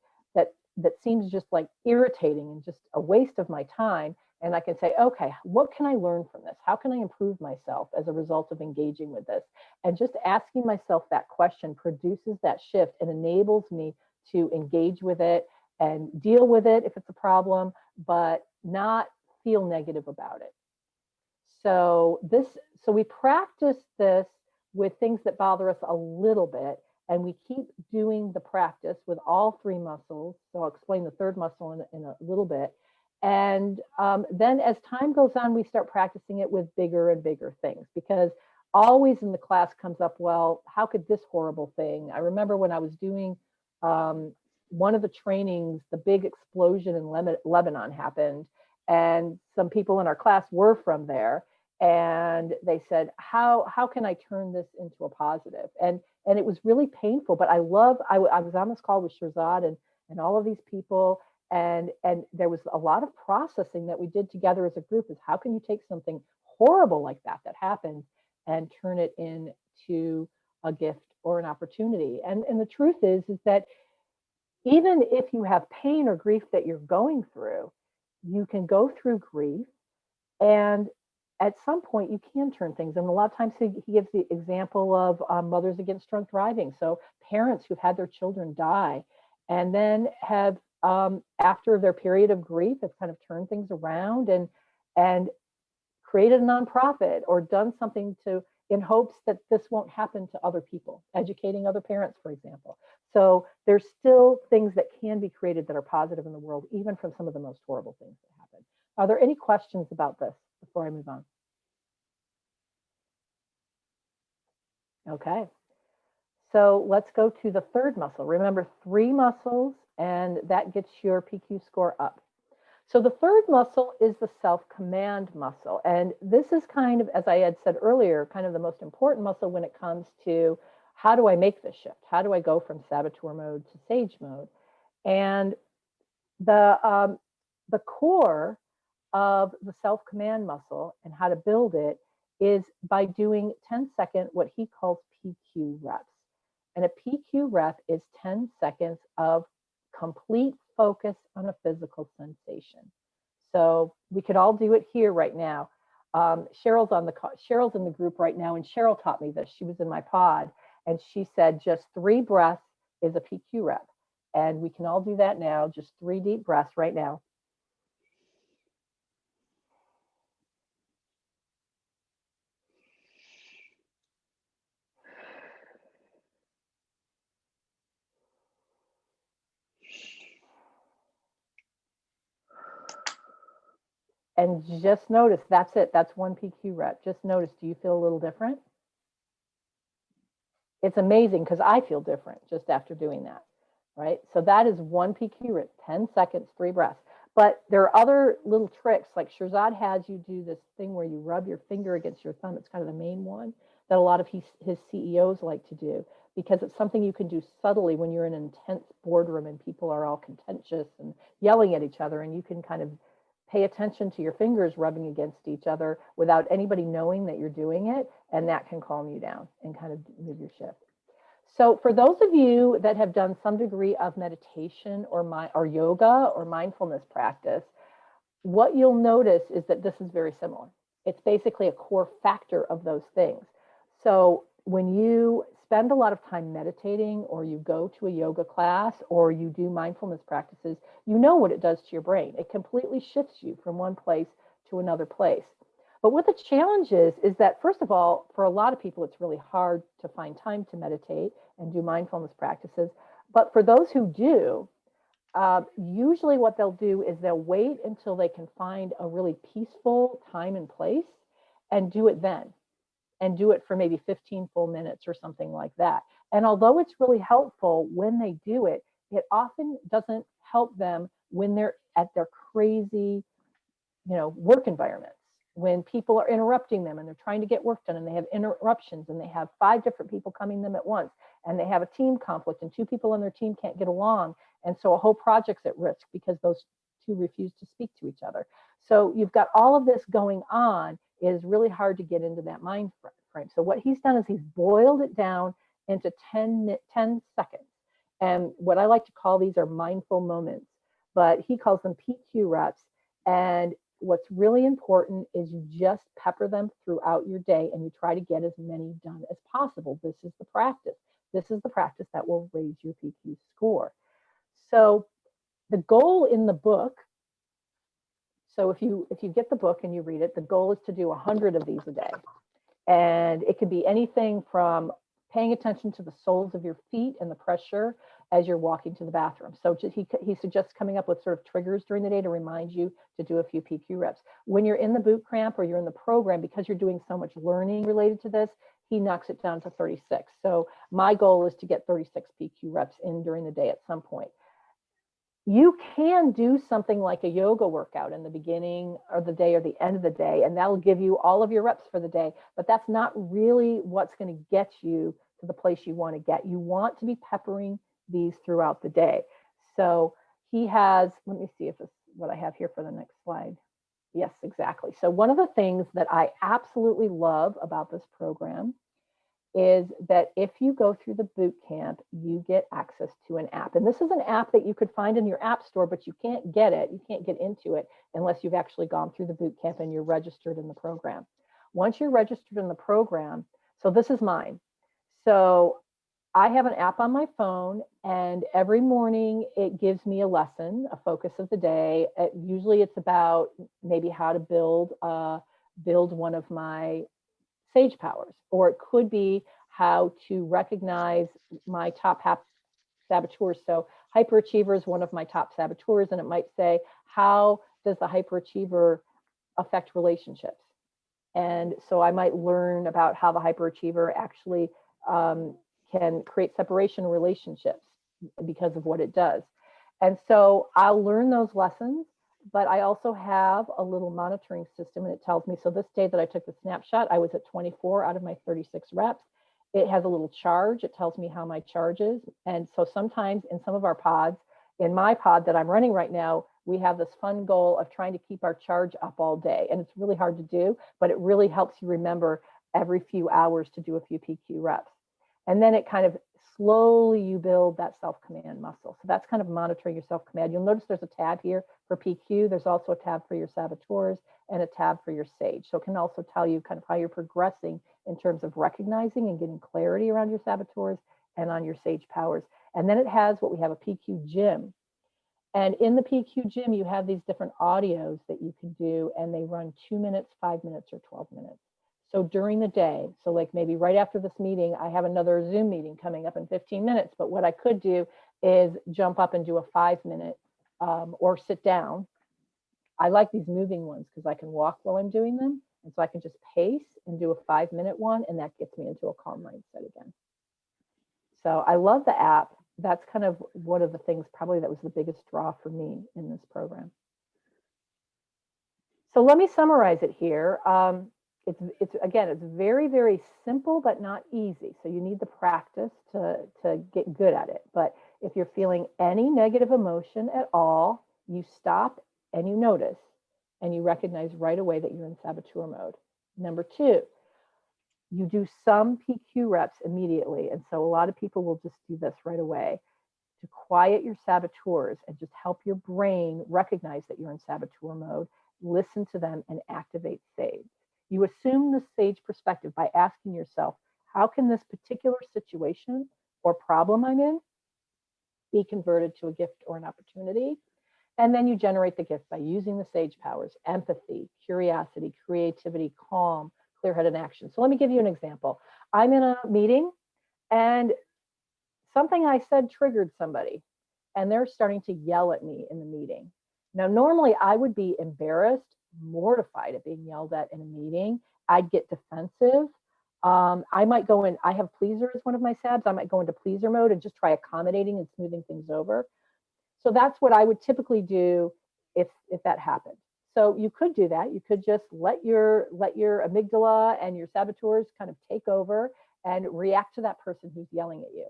that seems just like irritating and just a waste of my time. And I can say, okay, what can I learn from this? How can I improve myself as a result of engaging with this? And just asking myself that question produces that shift and enables me to engage with it and deal with it if it's a problem, but not feel negative about it. So we practice this with things that bother us a little bit, and we keep doing the practice with all 3 muscles. So I'll explain the 3rd muscle in a little bit. And then as time goes on, we start practicing it with bigger and bigger things, because always in the class comes up, well, how could this horrible thing? I remember when I was doing one of the trainings, the big explosion in Lebanon happened, and some people in our class were from there. And they said, how can I turn this into a positive? And it was really painful, but I was on this call with Shirzad and all of these people. And there was a lot of processing that we did together as a group, is how can you take something horrible like that happened and turn it into a gift or an opportunity? And the truth is that even if you have pain or grief that you're going through, you can go through grief, and at some point you can turn things. And a lot of times he gives the example of Mothers Against Drunk Driving. So parents who've had their children die and then have, after their period of grief, have kind of turned things around and created a nonprofit or done something in hopes that this won't happen to other people, educating other parents, for example. So there's still things that can be created that are positive in the world, even from some of the most horrible things that happen. Are there any questions about this before I move on? Okay. So let's go to the 3rd muscle. Remember, 3 muscles, and that gets your PQ score up. So the 3rd muscle is the self-command muscle. And this is kind of, as I had said earlier, kind of the most important muscle when it comes to how do I make this shift? How do I go from saboteur mode to sage mode? And the core of the self-command muscle and how to build it is by doing 10-second, what he calls PQ reps. And a PQ rep is 10 seconds of complete focus on a physical sensation. So we could all do it here right now. Cheryl's in the group right now, and Cheryl taught me this. She was in my pod, and she said just 3 breaths is a PQ rep. And we can all do that now, just 3 deep breaths right now. And just notice, that's it. That's 1 PQ rep. Just notice, do you feel a little different? It's amazing because I feel different just after doing that, right? So that is 1 PQ rep, 10 seconds, 3 breaths. But there are other little tricks, like Shirzad has you do this thing where you rub your finger against your thumb. It's kind of the main one that a lot of his CEOs like to do, because it's something you can do subtly when you're in an intense boardroom and people are all contentious and yelling at each other, and you can kind of pay attention to your fingers rubbing against each other without anybody knowing that you're doing it, and that can calm you down and kind of move your shift. So for those of you that have done some degree of meditation or yoga or mindfulness practice, what you'll notice is that this is very similar. It's basically a core factor of those things. So when you spend a lot of time meditating, or you go to a yoga class, or you do mindfulness practices, you know what it does to your brain. It completely shifts you from one place to another place. But what the challenge is that, first of all, for a lot of people, it's really hard to find time to meditate and do mindfulness practices. But for those who do, usually what they'll do is they'll wait until they can find a really peaceful time and place and do it then, and do it for maybe 15 full minutes or something like that. And although it's really helpful when they do it, it often doesn't help them when they're at their crazy, work environments, when people are interrupting them and they're trying to get work done and they have interruptions and they have 5 different people coming to them at once and they have a team conflict and 2 people on their team can't get along. And so a whole project's at risk because those 2 refuse to speak to each other. So you've got all of this going on. It is really hard to get into that mind frame. So what he's done is he's boiled it down into 10 seconds. And what I like to call these are mindful moments, but he calls them PQ reps. And what's really important is you just pepper them throughout your day and you try to get as many done as possible. This is the practice. This is the practice that will raise your PQ score. So the goal in the book, so if you get the book and you read it, the goal is to do 100 of these a day. And it could be anything from paying attention to the soles of your feet and the pressure as you're walking to the bathroom. So he suggests coming up with sort of triggers during the day to remind you to do a few PQ reps. When you're in the boot camp or you're in the program, because you're doing so much learning related to this, he knocks it down to 36. So my goal is to get 36 PQ reps in during the day at some point. You can do something like a yoga workout in the beginning of the day or the end of the day, and that'll give you all of your reps for the day, but that's not really what's going to get you to the place you want to get. You want to be peppering these throughout the day. So he has, let me see if this is what I have here for the next slide. Yes, exactly. So one of the things that I absolutely love about this program is that if you go through the boot camp, you get access to an app. And this is an app that you could find in your app store, but you can't get it. You can't get into it unless you've actually gone through the boot camp and you're registered in the program. Once you're registered in the program, so this is mine. So I have an app on my phone, and every morning it gives me a lesson, a focus of the day. Usually it's about maybe how to build one of my sage powers, or it could be how to recognize my top half saboteurs. So hyperachiever is one of my top saboteurs, and it might say, how does the hyperachiever affect relationships? And so I might learn about how the hyperachiever actually can create separation in relationships because of what it does. And so I'll learn those lessons, but I also have a little monitoring system, and it tells me, so this day that I took the snapshot, I was at 24 out of my 36 reps. It has a little charge. It tells me how my charge is. And so sometimes in some of our pods, in my pod that I'm running right now, we have this fun goal of trying to keep our charge up all day. And it's really hard to do, but it really helps you remember every few hours to do a few PQ reps. And then it kind of slowly you build that self-command muscle. So that's kind of monitoring your self-command. You'll notice there's a tab here for PQ. There's also a tab for your saboteurs and a tab for your sage. So it can also tell you kind of how you're progressing in terms of recognizing and getting clarity around your saboteurs and on your sage powers. And then it has what we have, a PQ gym. And in the PQ gym, you have these different audios that you can do, and they run 2 minutes, 5 minutes, or 12 minutes. So during the day, so like maybe right after this meeting, I have another Zoom meeting coming up in 15 minutes. But what I could do is jump up and do a 5-minute or sit down. I like these moving ones because I can walk while I'm doing them. And so I can just pace and do a 5-minute one, and that gets me into a calm mindset again. So I love the app. That's kind of one of the things probably that was the biggest draw for me in this program. So let me summarize it here. It's very, very simple, but not easy. So you need the practice to get good at it. But if you're feeling any negative emotion at all, you stop and you notice, and you recognize right away that you're in saboteur mode. Number 2, you do some PQ reps immediately. And so a lot of people will just do this right away to quiet your saboteurs and just help your brain recognize that you're in saboteur mode, listen to them, and activate sage. You assume the sage perspective by asking yourself, How can this particular situation or problem I'm in be converted to a gift or an opportunity? And then you generate the gift by using the SAGE powers: empathy, curiosity, creativity, calm, clear-headed action. So let me give you an example. I'm in a meeting and something I said triggered somebody, and they're starting to yell at me in the meeting. Now, normally I would be embarrassed, mortified at being yelled at in a meeting. I'd get defensive. I might go in, I have pleaser as one of my SABs. I might go into pleaser mode and just try accommodating and smoothing things over. So that's what I would typically do if that happened. So you could do that. You could just let your amygdala and your saboteurs kind of take over and react to that person who's yelling at you.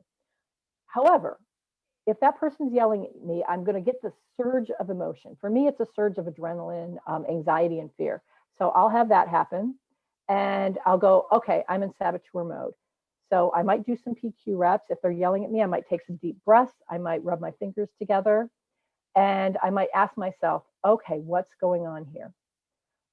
However, if that person's yelling at me, I'm going to get the surge of emotion. For me, it's a surge of adrenaline, anxiety, and fear. So I'll have that happen, and I'll go, okay, I'm in saboteur mode. So I might do some PQ reps. If they're yelling at me, I might take some deep breaths. I might rub my fingers together, and I might ask myself, okay, what's going on here?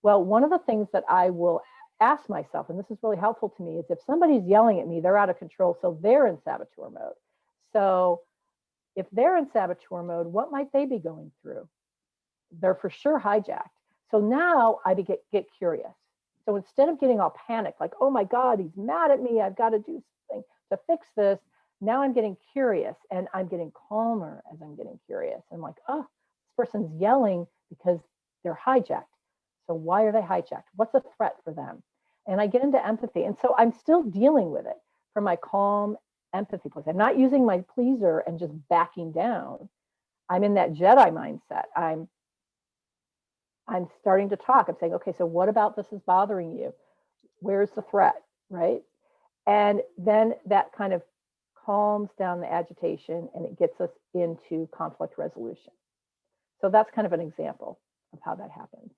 Well, one of the things that I will ask myself, and this is really helpful to me, is if somebody's yelling at me, they're out of control, so they're in saboteur mode. So if they're in saboteur mode, what might they be going through? They're for sure hijacked. So now I get curious. So instead of getting all panicked, like, oh my God, he's mad at me, I've got to do something to fix this. Now I'm getting curious, and I'm getting calmer as I'm getting curious. I'm like, oh, this person's yelling because they're hijacked. So why are they hijacked? What's a threat for them? And I get into empathy. And so I'm still dealing with it from my calm empathy place. I'm not using my pleaser and just backing down. I'm in that Jedi mindset. I'm starting to talk. I'm saying, okay, so what about this is bothering you? Where's the threat, right? And then that kind of calms down the agitation, and it gets us into conflict resolution. So that's kind of an example of how that happens.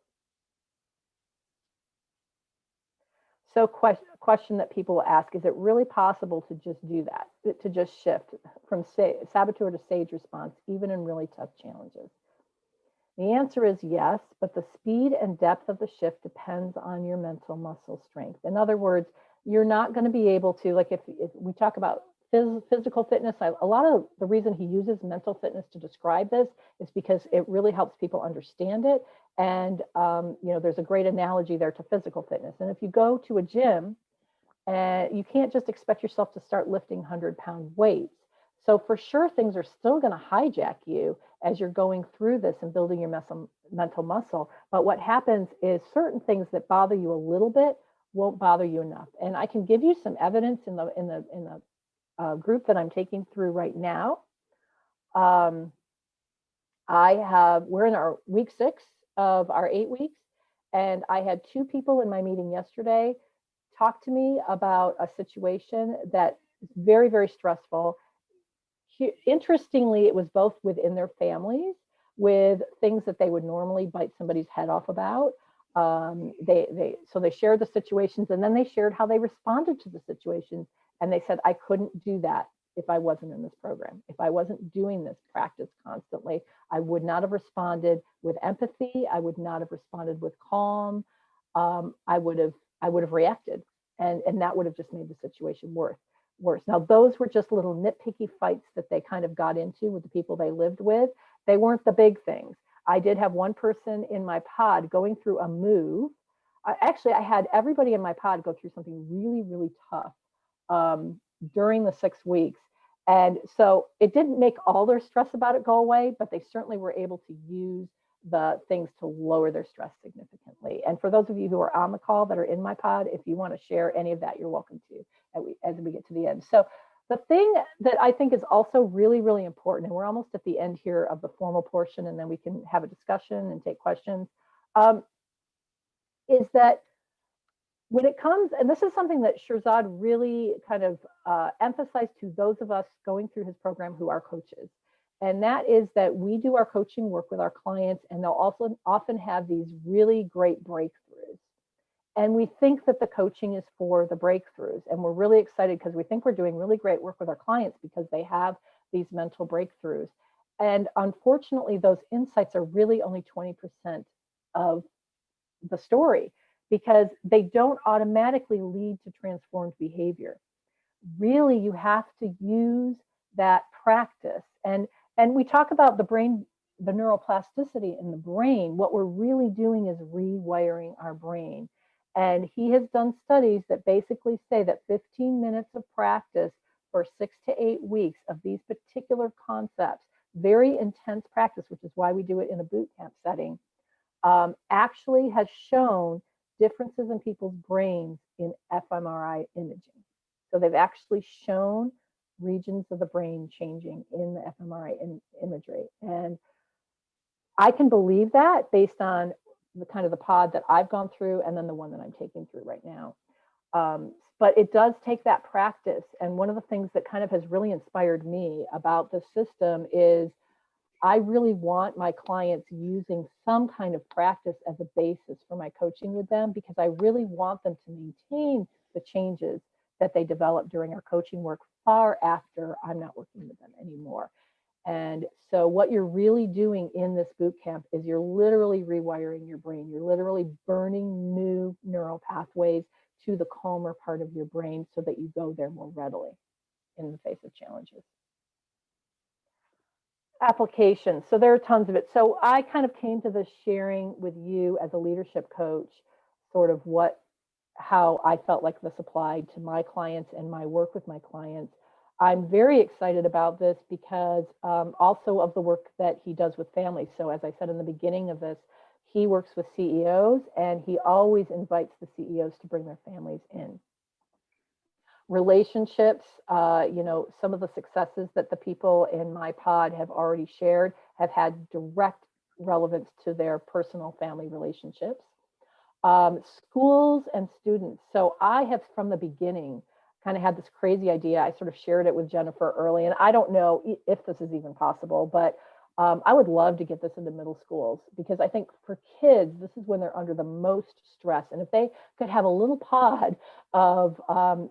So question that people will ask, is it really possible to just do that, to just shift from saboteur to SAGE response, even in really tough challenges? The answer is yes, but the speed and depth of the shift depends on your mental muscle strength. In other words, you're not going to be able to, like if we talk about physical fitness, a lot of the reason he uses mental fitness to describe this is because it really helps people understand it. And there's a great analogy there to physical fitness. And if you go to a gym, you can't just expect yourself to start lifting 100-pound weights. So for sure, things are still going to hijack you as you're going through this and building your mental muscle. But what happens is certain things that bother you a little bit won't bother you enough. And I can give you some evidence in the group that I'm taking through right now. We're in our week 6 of our 8 weeks, and I had 2 people in my meeting yesterday talk to me about a situation that is very, very stressful. Interestingly, it was both within their families with things that they would normally bite somebody's head off about. So they shared the situations, and then they shared how they responded to the situations. And they said, I couldn't do that if I wasn't in this program. If I wasn't doing this practice constantly, I would not have responded with empathy. I would not have responded with calm. I would have reacted, and that would have just made the situation worse. Now, those were just little nitpicky fights that they kind of got into with the people they lived with. They weren't the big things. I did have one person in my pod going through a move. Actually, I had everybody in my pod go through something really, really tough during the 6 weeks. And so it didn't make all their stress about it go away, but they certainly were able to use the things to lower their stress significantly. And for those of you who are on the call that are in my pod, if you want to share any of that, you're welcome to as we get to the end. So the thing that I think is also really, really important, and we're almost at the end here of the formal portion, and then we can have a discussion and take questions, is that when it comes, and this is something that Shirzad really kind of emphasized to those of us going through his program who are coaches, and that is that we do our coaching work with our clients, and they'll also often have these really great breakthroughs. And we think that the coaching is for the breakthroughs, and we're really excited because we think we're doing really great work with our clients because they have these mental breakthroughs. And unfortunately, those insights are really only 20% of the story, because they don't automatically lead to transformed behavior. really you have to use that practice. And we talk about the brain, the neuroplasticity in the brain. What we're really doing is rewiring our brain. And he has done studies that basically say that 15 minutes of practice for 6 to 8 weeks of these particular concepts, very intense practice, which is why we do it in a boot camp setting, actually has shown differences in people's brains in fMRI imaging. So they've actually shown regions of the brain changing in the fMRI imagery. And I can believe that based on the kind of the pod that I've gone through and then the one that I'm taking through right now. But it does take that practice. And one of the things that kind of has really inspired me about the system is I really want my clients using some kind of practice as a basis for my coaching with them, because I really want them to maintain the changes that they develop during our coaching work far after I'm not working with them anymore. And so what you're really doing in this boot camp is you're literally rewiring your brain. You're literally burning new neural pathways to the calmer part of your brain so that you go there more readily in the face of challenges. Applications. So there are tons of it. So I kind of came to this sharing with you as a leadership coach, sort of how I felt like this applied to my clients and my work with my clients. I'm very excited about this because also of the work that he does with families. So as I said in the beginning of this, he works with CEOs and he always invites the CEOs to bring their families in. Relationships, some of the successes that the people in my pod have already shared have had direct relevance to their personal family relationships. Schools and students. So I have from the beginning kind of had this crazy idea. I sort of shared it with Jennifer early, and I don't know if this is even possible, but I would love to get this into middle schools, because I think for kids, this is when they're under the most stress. And if they could have a little pod of,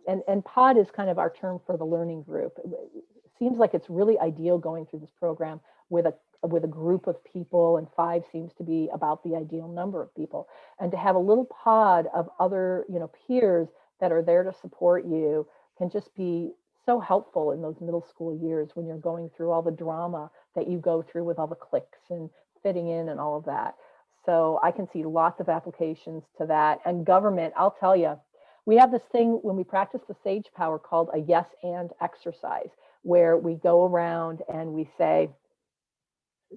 and pod is kind of our term for the learning group. It seems like it's really ideal going through this program with a group of people, and 5 seems to be about the ideal number of people. And to have a little pod of other, peers that are there to support you can just be so helpful in those middle school years when you're going through all the drama that you go through with all the cliques and fitting in and all of that. So I can see lots of applications to that. And government, I'll tell you, we have this thing when we practice the sage power called a yes and exercise, where we go around and we say,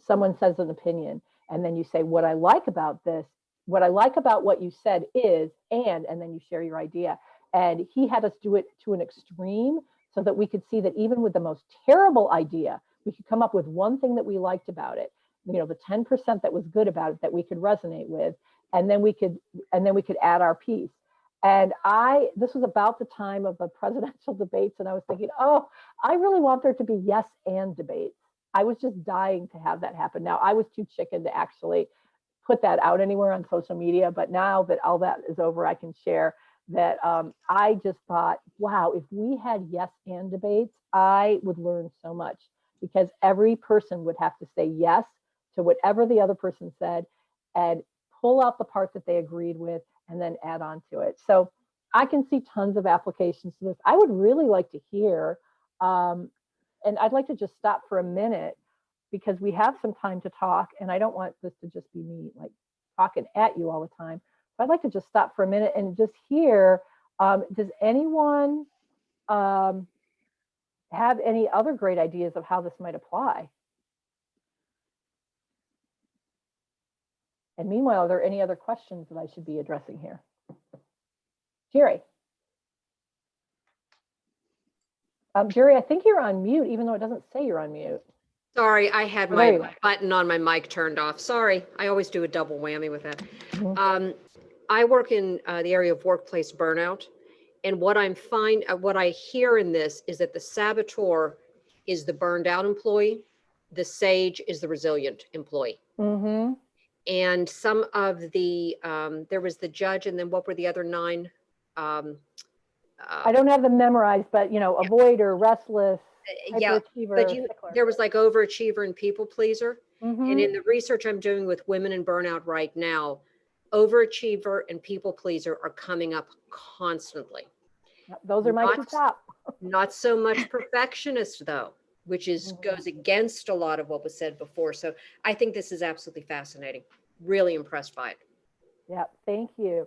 someone says an opinion, and then you say, what I like about this, what I like about what you said is, and then you share your idea. And he had us do it to an extreme so that we could see that even with the most terrible idea, we could come up with one thing that we liked about it, the 10% that was good about it that we could resonate with, and then we could add our piece. And this was about the time of the presidential debates, and I was thinking, oh, I really want there to be yes and debates. I was just dying to have that happen. Now, I was too chicken to actually put that out anywhere on social media, but now that all that is over, I can share that I just thought, wow, if we had yes and debates, I would learn so much, because every person would have to say yes to whatever the other person said and pull out the part that they agreed with and then add on to it. So I can see tons of applications to this. I would really like to hear, and I'd like to just stop for a minute, because we have some time to talk, and I don't want this to just be me like talking at you all the time. So I'd like to just stop for a minute and just hear, does anyone have any other great ideas of how this might apply? And meanwhile, are there any other questions that I should be addressing here? Jerry. Jerry, I think you're on mute, even though it doesn't say you're on mute. Sorry, I had my button on my mic turned off. Sorry, I always do a double whammy with that. Mm-hmm. I work in the area of workplace burnout, and what I hear in this is that the saboteur is the burned out employee, the sage is the resilient employee. Mm-hmm. And some of the there was the judge, and then what were the other 9? I don't have them memorized, but avoider, restless, hyperachiever. But there was like overachiever and people pleaser. Mm-hmm. And in the research I'm doing with women in burnout right now, overachiever and people pleaser are coming up constantly. Those are my 2 top. Not so much perfectionist though, which is goes against a lot of what was said before. So I think this is absolutely fascinating. Really impressed by it. Yeah, thank you.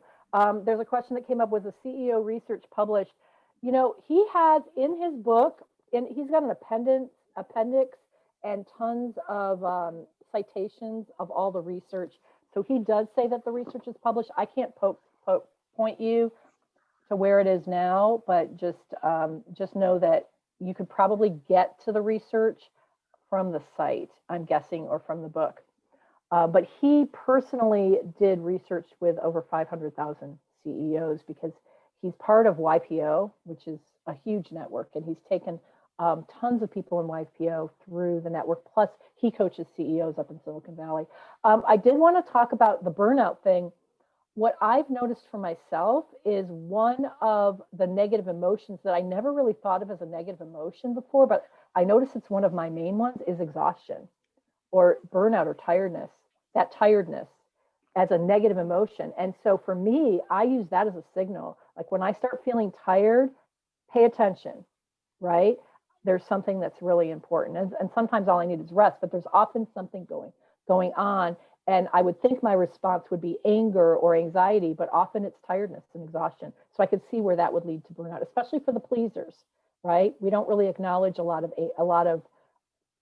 There's a question that came up, was the CEO research published? You know, he has in his book, and he's got an appendix and tons of citations of all the research. So he does say that the research is published. I can't point you to where it is now, but just know that you could probably get to the research from the site, I'm guessing, or from the book. But he personally did research with over 500,000 CEOs because he's part of YPO, which is a huge network, and he's taken tons of people in YPO through the network. Plus, he coaches CEOs up in Silicon Valley. I did want to talk about the burnout thing. What I've noticed for myself is one of the negative emotions that I never really thought of as a negative emotion before, but I notice it's one of my main ones, is exhaustion or burnout or tiredness, that tiredness as a negative emotion. And so for me, I use that as a signal. Like when I start feeling tired, pay attention, right? There's something that's really important. And sometimes all I need is rest, but there's often something going on. And I would think my response would be anger or anxiety, but often it's tiredness and exhaustion. So I could see where that would lead to burnout, especially for the pleasers, right? We don't really acknowledge a lot of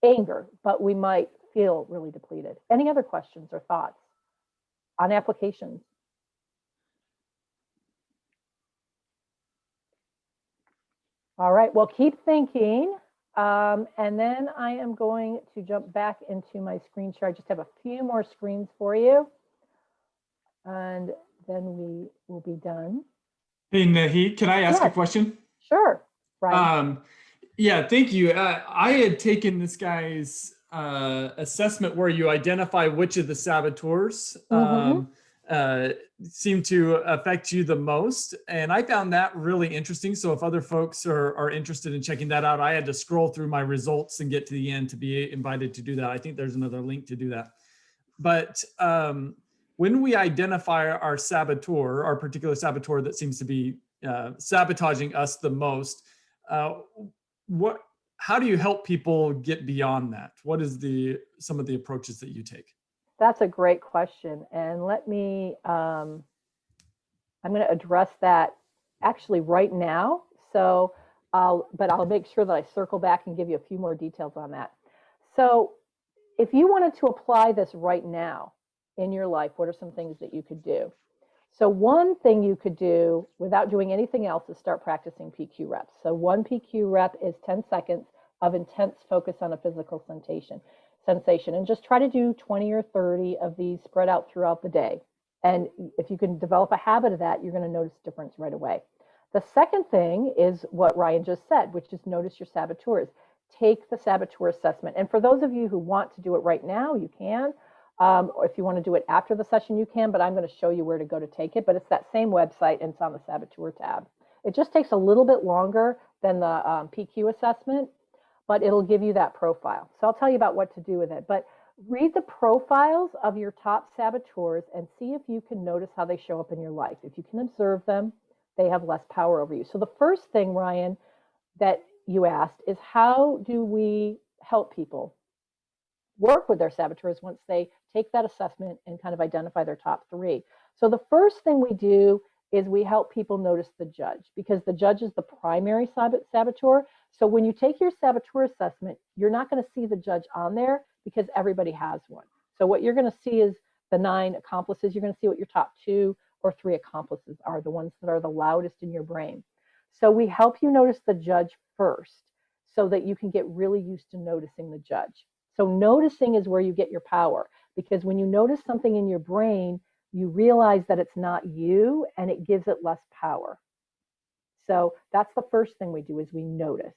anger, but we might feel really depleted. Any other questions or thoughts on applications? All right, well, keep thinking. And then I am going to jump back into my screen share. I just have a few more screens for you. And then we will be done. Hey, Nahid, can I ask a question? Sure, Brian. Yeah, thank you. I had taken this guy's assessment where you identify which of the saboteurs seem to affect you the most. And I found that really interesting. So if other folks are interested in checking that out, I had to scroll through my results and get to the end to be invited to do that. I think there's another link to do that. But when we identify our saboteur, our particular saboteur that seems to be sabotaging us the most, how do you help people get beyond that? What is some of the approaches that you take? That's a great question. And let me, I'm going to address that actually right now. So but I'll make sure that I circle back and give you a few more details on that. So if you wanted to apply this right now in your life, what are some things that you could do? So one thing you could do without doing anything else is start practicing PQ reps. So one PQ rep is 10 seconds of intense focus on a physical sensation. And just try to do 20 or 30 of these spread out throughout the day. And if you can develop a habit of that, you're going to notice a difference right away. The second thing is what Ryan just said, which is notice your saboteurs. Take the saboteur assessment. And for those of you who want to do it right now, you can. Or if you want to do it after the session, you can, but I'm going to show you where to go to take it. But it's that same website and it's on the Saboteur tab. It just takes a little bit longer than the PQ assessment, but it'll give you that profile. So I'll tell you about what to do with it. But read the profiles of your top saboteurs and see if you can notice how they show up in your life. If you can observe them, they have less power over you. So the first thing, Ryan, that you asked is how do we help people work with their saboteurs once they take that assessment and kind of identify their top three. So the first thing we do is we help people notice the judge, because the judge is the primary saboteur. So when you take your saboteur assessment, you're not going to see the judge on there because everybody has one. So what you're going to see is the 9 accomplices. You're going to see what your top 2 or 3 accomplices are, the ones that are the loudest in your brain. So we help you notice the judge first so that you can get really used to noticing the judge. So noticing is where you get your power, because when you notice something in your brain, you realize that it's not you and it gives it less power. So that's the first thing we do, is we notice.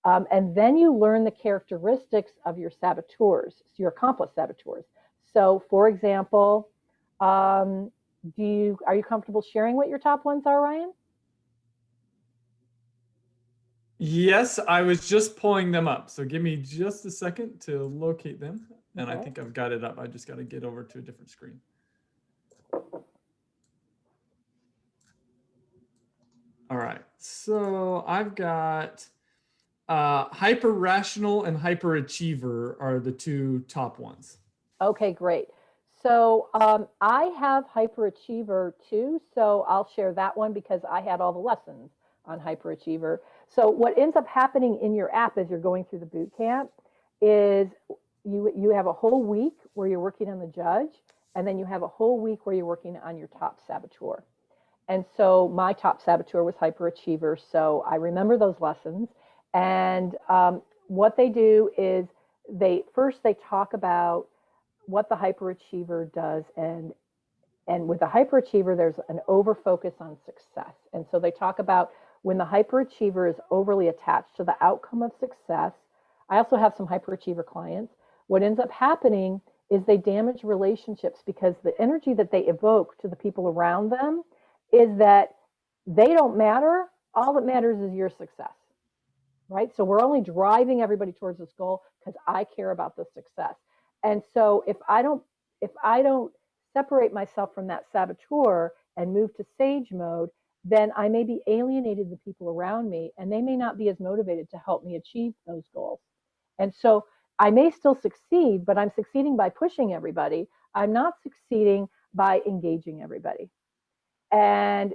And then you learn the characteristics of your saboteurs, your accomplice saboteurs. So for example, are you comfortable sharing what your top ones are, Ryan? Yes, I was just pulling them up. So give me just a second to locate them. And I think I've got it up. I just got to get over to a different screen. All right. So I've got hyper rational and hyper achiever are the two top ones. Okay, great. So I have hyperachiever too, so I'll share that one because I had all the lessons on hyperachiever. So what ends up happening in your app as you're going through the boot camp is you have a whole week where you're working on the judge, and then you have a whole week where you're working on your top saboteur. And so my top saboteur was hyperachiever, so I remember those lessons. And what they do is they talk about what the hyperachiever does, and with the hyperachiever there's an over focus on success. And so they talk about when the hyperachiever is overly attached to the outcome of success. I also have some hyperachiever clients. What ends up happening is they damage relationships because the energy that they evoke to the people around them is that they don't matter. All that matters is your success, right? So we're only driving everybody towards this goal because I care about the success. And so if I don't separate myself from that saboteur and move to sage mode, then I may be alienated the people around me, and they may not be as motivated to help me achieve those goals. And so I may still succeed, but I'm succeeding by pushing everybody. I'm not succeeding by engaging everybody. And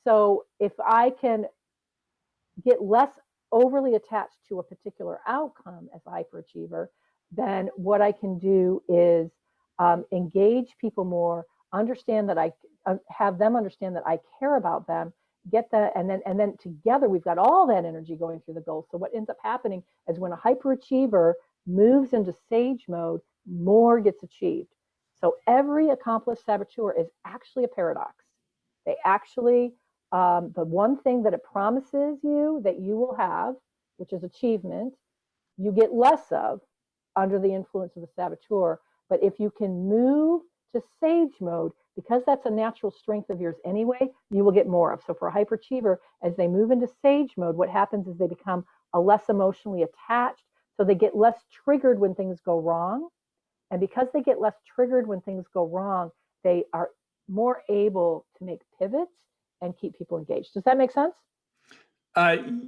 so if I can get less overly attached to a particular outcome as a hyperachiever, then what I can do is engage people more, understand that I have them understand that I care about them, get that, and then together we've got all that energy going through the goal. So what ends up happening is when a hyperachiever moves into sage mode, more gets achieved. So every accomplished saboteur is actually a paradox. They actually the one thing that it promises you that you will have, which is achievement, you get less of under the influence of the saboteur. But if you can move to sage mode, because that's a natural strength of yours anyway, you will get more of. So for a hyperachiever, as they move into sage mode, what happens is they become a less emotionally attached. So they get less triggered when things go wrong. And because they get less triggered when things go wrong, they are more able to make pivots and keep people engaged. Does that make sense?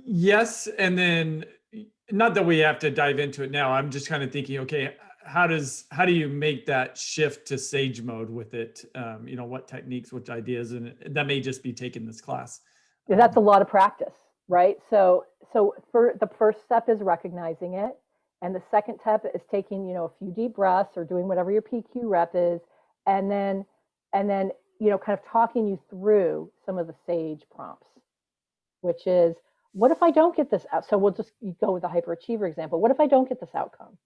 Yes. And then not that we have to dive into it now. I'm just kind of thinking, okay, how do you make that shift to sage mode with it? What techniques, which ideas, and that may just be taking this class. That's a lot of practice, right? So for the first step is recognizing it. And the second step is taking, a few deep breaths or doing whatever your PQ rep is. And then, kind of talking you through some of the sage prompts, which is, what if I don't get this out? So we'll just go with the hyperachiever example. What if I don't get this outcome,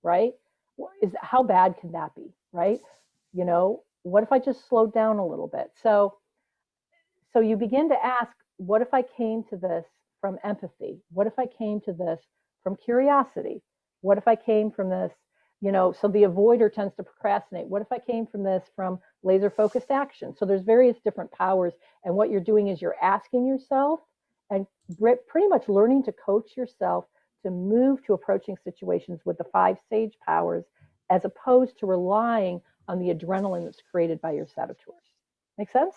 right? How bad can that be, right? What if I just slowed down a little bit? So you begin to ask, what if I came to this from empathy? What if I came to this from curiosity? What if I came from this, so the avoider tends to procrastinate. What if I came from this from laser focused action? So there's various different powers. And what you're doing is you're asking yourself and pretty much learning to coach yourself to move to approaching situations with the 5 sage powers, as opposed to relying on the adrenaline that's created by your saboteurs. Make sense?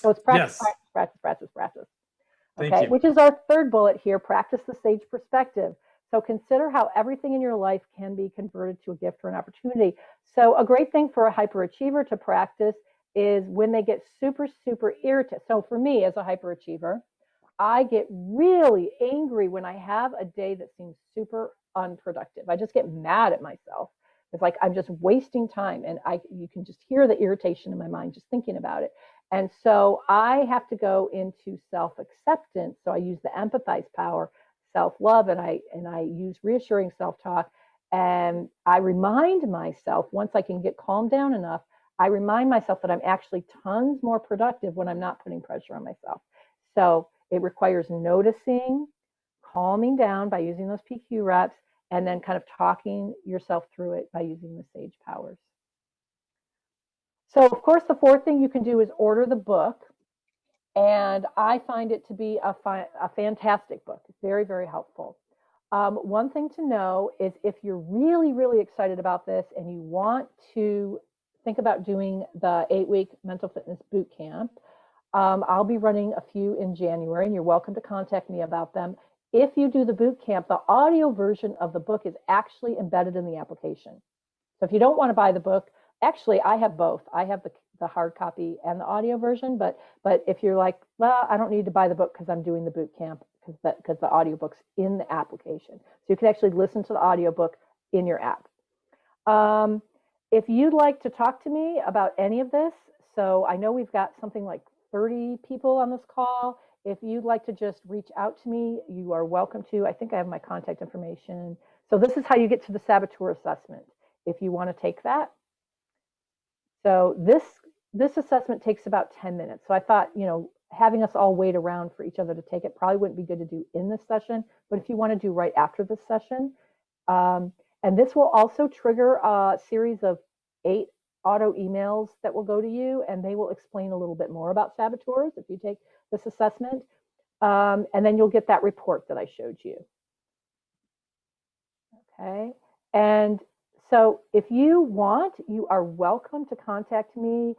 So it's practice, Yes. practice. Thank Okay, you. which is our third bullet here, practice the sage perspective. So consider how everything in your life can be converted to a gift or an opportunity. So a great thing for a hyperachiever to practice is when they get super, super irritated. So for me as a hyperachiever, I get really angry when I have a day that seems super unproductive. I just get mad at myself. It's like I'm just wasting time, and you can just hear the irritation in my mind just thinking about it. And so I have to go into self-acceptance. So I use the empathize power, self-love, and I use reassuring self-talk. And I remind myself, once I can get calmed down enough, I remind myself that I'm actually tons more productive when I'm not putting pressure on myself. So it requires noticing, calming down by using those PQ reps, and then kind of talking yourself through it by using the sage powers. So of course, the fourth thing you can do is order the book. And I find it to be a fantastic book. It's very, very helpful. One thing to know is if you're really, really excited about this and you want to think about doing the 8-week mental fitness boot camp, I'll be running a few in January, and you're welcome to contact me about them. If you do the boot camp, the audio version of the book is actually embedded in the application. So if you don't want to buy the book, actually, I have both. I have the hard copy and the audio version, but if you're like, well, I don't need to buy the book because I'm doing the boot camp, because the audiobook's in the application. So you can actually listen to the audiobook in your app. If you'd like to talk to me about any of this, so I know we've got something like 30 people on this call. If you'd like to just reach out to me, you are welcome to. I think I have my contact information. So this is how you get to the Saboteur assessment, if you want to take that. So this assessment takes about 10 minutes. So I thought, having us all wait around for each other to take it probably wouldn't be good to do in this session, but if you want to do right after this session. And this will also trigger a series of 8 auto emails that will go to you, and they will explain a little bit more about saboteurs if you take this assessment. And then you'll get that report that I showed you. Okay. And so if you want, you are welcome to contact me.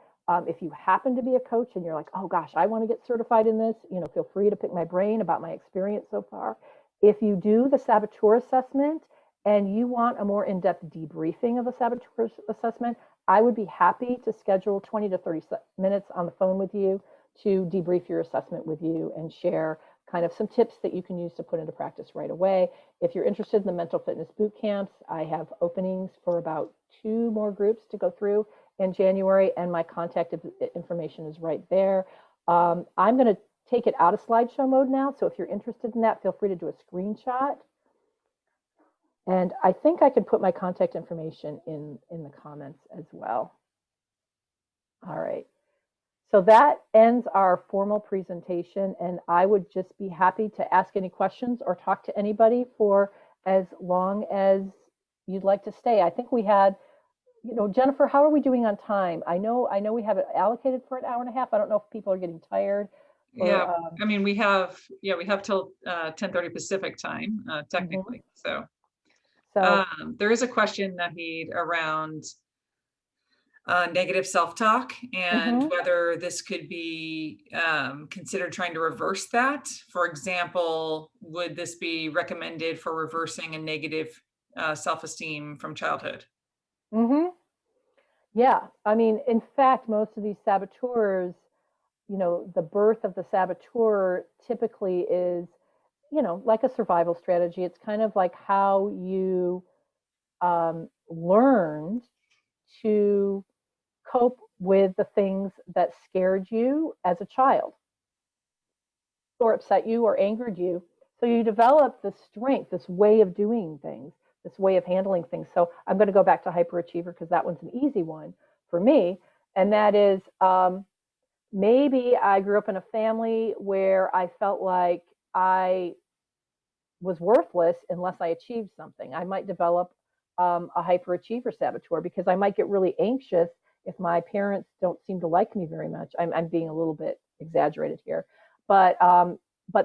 If you happen to be a coach and you're like, oh gosh, I want to get certified in this, feel free to pick my brain about my experience so far. If you do the Saboteur assessment and you want a more in-depth debriefing of the Saboteur assessment, I would be happy to schedule 20 to 30 minutes on the phone with you to debrief your assessment with you and share kind of some tips that you can use to put into practice right away. If you're interested in the mental fitness boot camps, I have openings for about 2 more groups to go through in January, and my contact information is right there. I'm going to take it out of slideshow mode now, so if you're interested in that, feel free to do a screenshot. And I think I could put my contact information in the comments as well. All right. So that ends our formal presentation, and I would just be happy to ask any questions or talk to anybody for as long as you'd like to stay. I think we had, Jennifer, how are we doing on time? I know we have it allocated for an hour and a half. I don't know if people are getting tired. Yeah, I mean, we have till 10:30 Pacific time, technically. So there is a question, Nahid, around negative self-talk and whether this could be considered trying to reverse that. For example, would this be recommended for reversing a negative self-esteem from childhood? Yeah, I mean, in fact, most of these saboteurs, the birth of the saboteur typically is, like a survival strategy. It's kind of like how you learned to cope with the things that scared you as a child or upset you or angered you. So you develop this strength, this way of doing things, this way of handling things. So I'm going to go back to hyperachiever because that one's an easy one for me. And that is maybe I grew up in a family where I felt like I was worthless unless I achieved something. I might develop a hyperachiever saboteur because I might get really anxious if my parents don't seem to like me very much. I'm being a little bit exaggerated here, but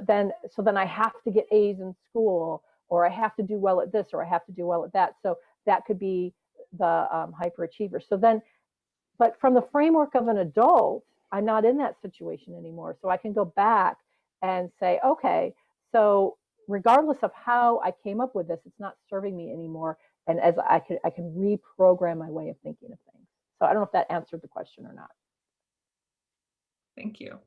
then I have to get A's in school, or I have to do well at this, or I have to do well at that. So that could be the hyperachiever. So then, but from the framework of an adult, I'm not in that situation anymore. So I can go back and say, okay, so regardless of how I came up with this, it's not serving me anymore. And as I can reprogram my way of thinking of things. So I don't know if that answered the question or not. Thank you.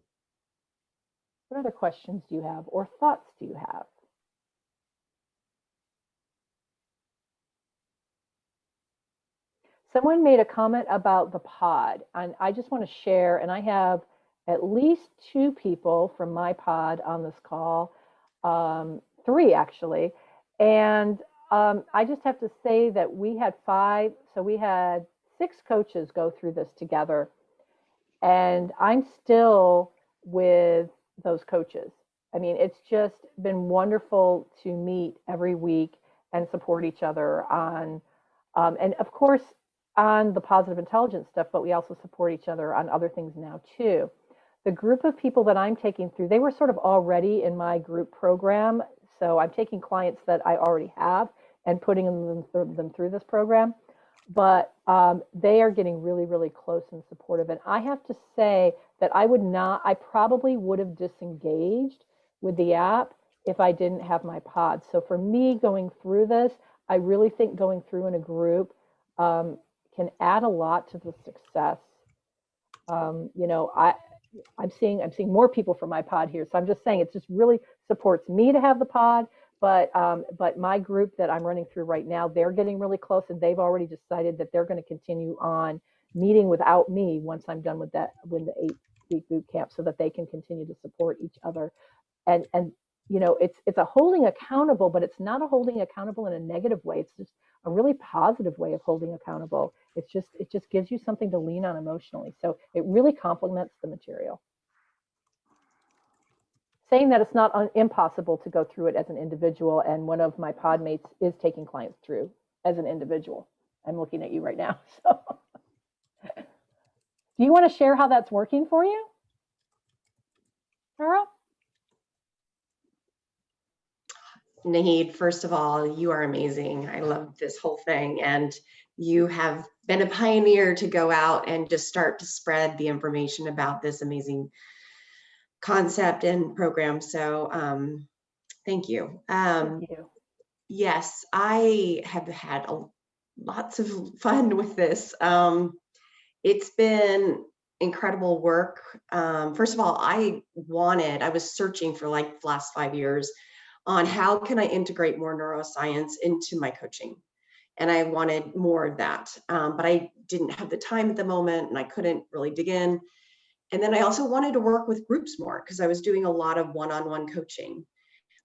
What other questions do you have or thoughts do you have? Someone made a comment about the pod, and I just want to share, and I have at least 2 people from my pod on this call, 3 actually, and I just have to say that we had 5, so we had 6 coaches go through this together, and I'm still with those coaches. I mean, it's just been wonderful to meet every week and support each other on, and of course, on the positive intelligence stuff, but we also support each other on other things now too. The group of people that I'm taking through, they were sort of already in my group program. So I'm taking clients that I already have and putting them through this program. But They are getting really, really close and supportive. And I have to say that I probably would have disengaged with the app if I didn't have my pod. So for me going through this, I really think going through in a group can add a lot to the success. You know, I'm seeing more people from my pod here. So I'm just saying it just really supports me to have the pod. But my group that I'm running through right now, they're getting really close, and they've already decided that they're going to continue on meeting without me once I'm done with the 8-week boot camp, so that they can continue to support each other. And you know, it's a holding accountable, but it's not a holding accountable in a negative way. It's just a really positive way of holding accountable. It just gives you something to lean on emotionally. So it really complements the material. Saying that it's not impossible to go through it as an individual, and one of my pod mates is taking clients through as an individual. I'm looking at you right now. So do you want to share how that's working for you, Tara? Nahid, first of all, you are amazing. I love this whole thing. And you have been a pioneer to go out and just start to spread the information about this amazing concept and program. So thank you. Thank you. Yes, I have had lots of fun with this. It's been incredible work. First of all, I was searching for like the last 5 years on how can I integrate more neuroscience into my coaching. And I wanted more of that, but I didn't have the time at the moment and I couldn't really dig in. And then I also wanted to work with groups more because I was doing a lot of one-on-one coaching.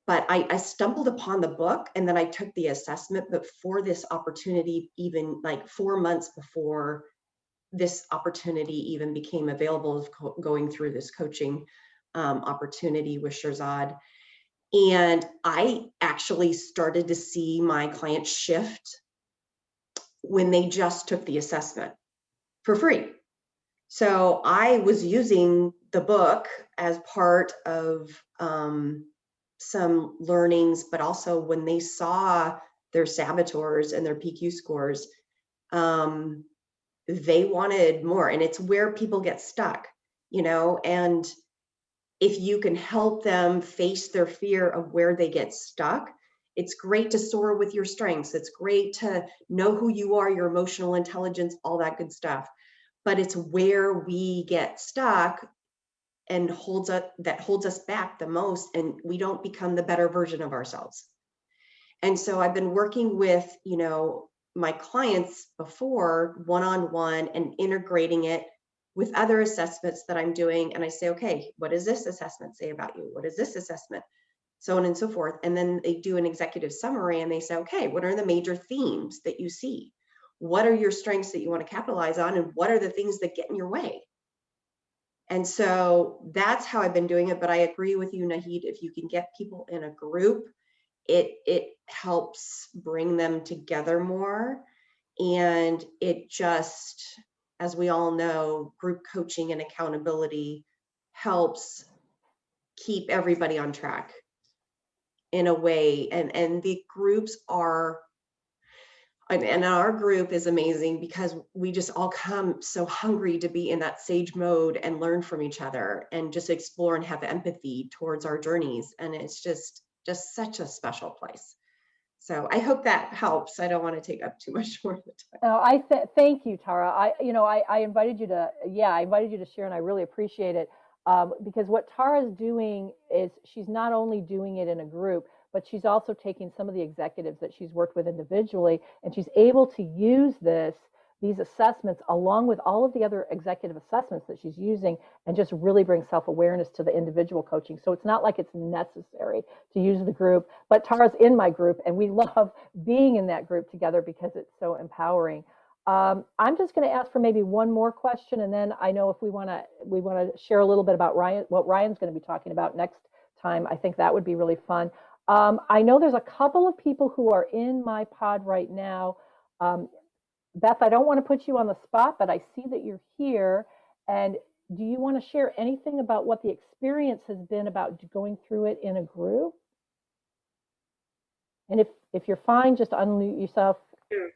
But I stumbled upon the book and then I took the assessment. But for this opportunity, even like 4 months before this opportunity even became available, of going through this coaching opportunity with Shirzad. And I actually started to see my clients shift when they just took the assessment for free. So I was using the book as part of some learnings, but also when they saw their saboteurs and their PQ scores, they wanted more. And it's where people get stuck, you know, and if you can help them face their fear of where they get stuck, it's great to soar with your strengths. It's great to know who you are, your emotional intelligence, all that good stuff. But it's where we get stuck and holds us back the most, and we don't become the better version of ourselves. And so I've been working with, you know, my clients before one-on-one and integrating it with other assessments that I'm doing. And I say, okay, what does this assessment say about you? What is this assessment? So on and so forth. And then they do an executive summary and they say, okay, what are the major themes that you see? What are your strengths that you want to capitalize on? And what are the things that get in your way? And so that's how I've been doing it. But I agree with you, Nahid, if you can get people in a group, it helps bring them together more. And it just, as we all know, group coaching and accountability helps keep everybody on track in a way. And the groups are, and our group is amazing because we just all come so hungry to be in that sage mode and learn from each other and just explore and have empathy towards our journeys. And it's just such a special place. So I hope that helps. I don't want to take up too much more of the time. No, thank you, Tara. I invited you to share, and I really appreciate it because what Tara's doing is she's not only doing it in a group, but she's also taking some of the executives that she's worked with individually, and she's able to use these assessments along with all of the other executive assessments that she's using and just really bring self-awareness to the individual coaching. So it's not like it's necessary to use the group, but Tara's in my group and we love being in that group together because it's so empowering. I'm just going to ask for maybe one more question, and then I know if we want to share a little bit about what Ryan's going to be talking about next time. I think that would be really fun. I know there's a couple of people who are in my pod right now. Beth, I don't want to put you on the spot, but I see that you're here. And do you want to share anything about what the experience has been about going through it in a group? And if you're fine, just unmute yourself. Sure.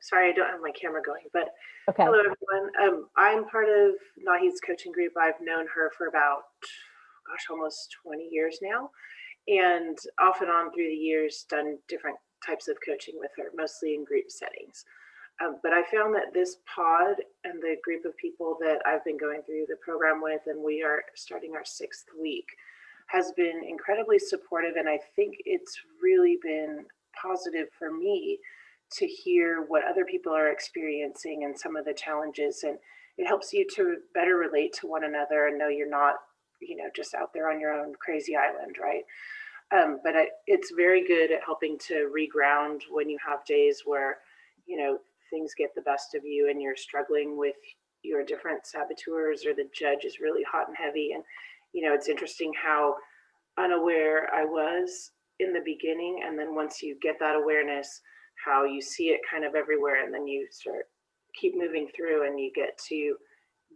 Sorry, I don't have my camera going, but Okay. hello everyone. I'm part of Nahid's coaching group. I've known her for about, gosh, almost 20 years now, and off and on through the years done different types of coaching with her, mostly in group settings. But I found that this pod and the group of people that I've been going through the program with, and we are starting our 6th week, has been incredibly supportive. And I think it's really been positive for me to hear what other people are experiencing and some of the challenges. And it helps you to better relate to one another and know you're not, just out there on your own crazy island, right? But it's very good at helping to reground when you have days where, things get the best of you and you're struggling with your different saboteurs, or the judge is really hot and heavy. And, it's interesting how unaware I was in the beginning. And then once you get that awareness, how you see it kind of everywhere, and then you keep moving through and you get to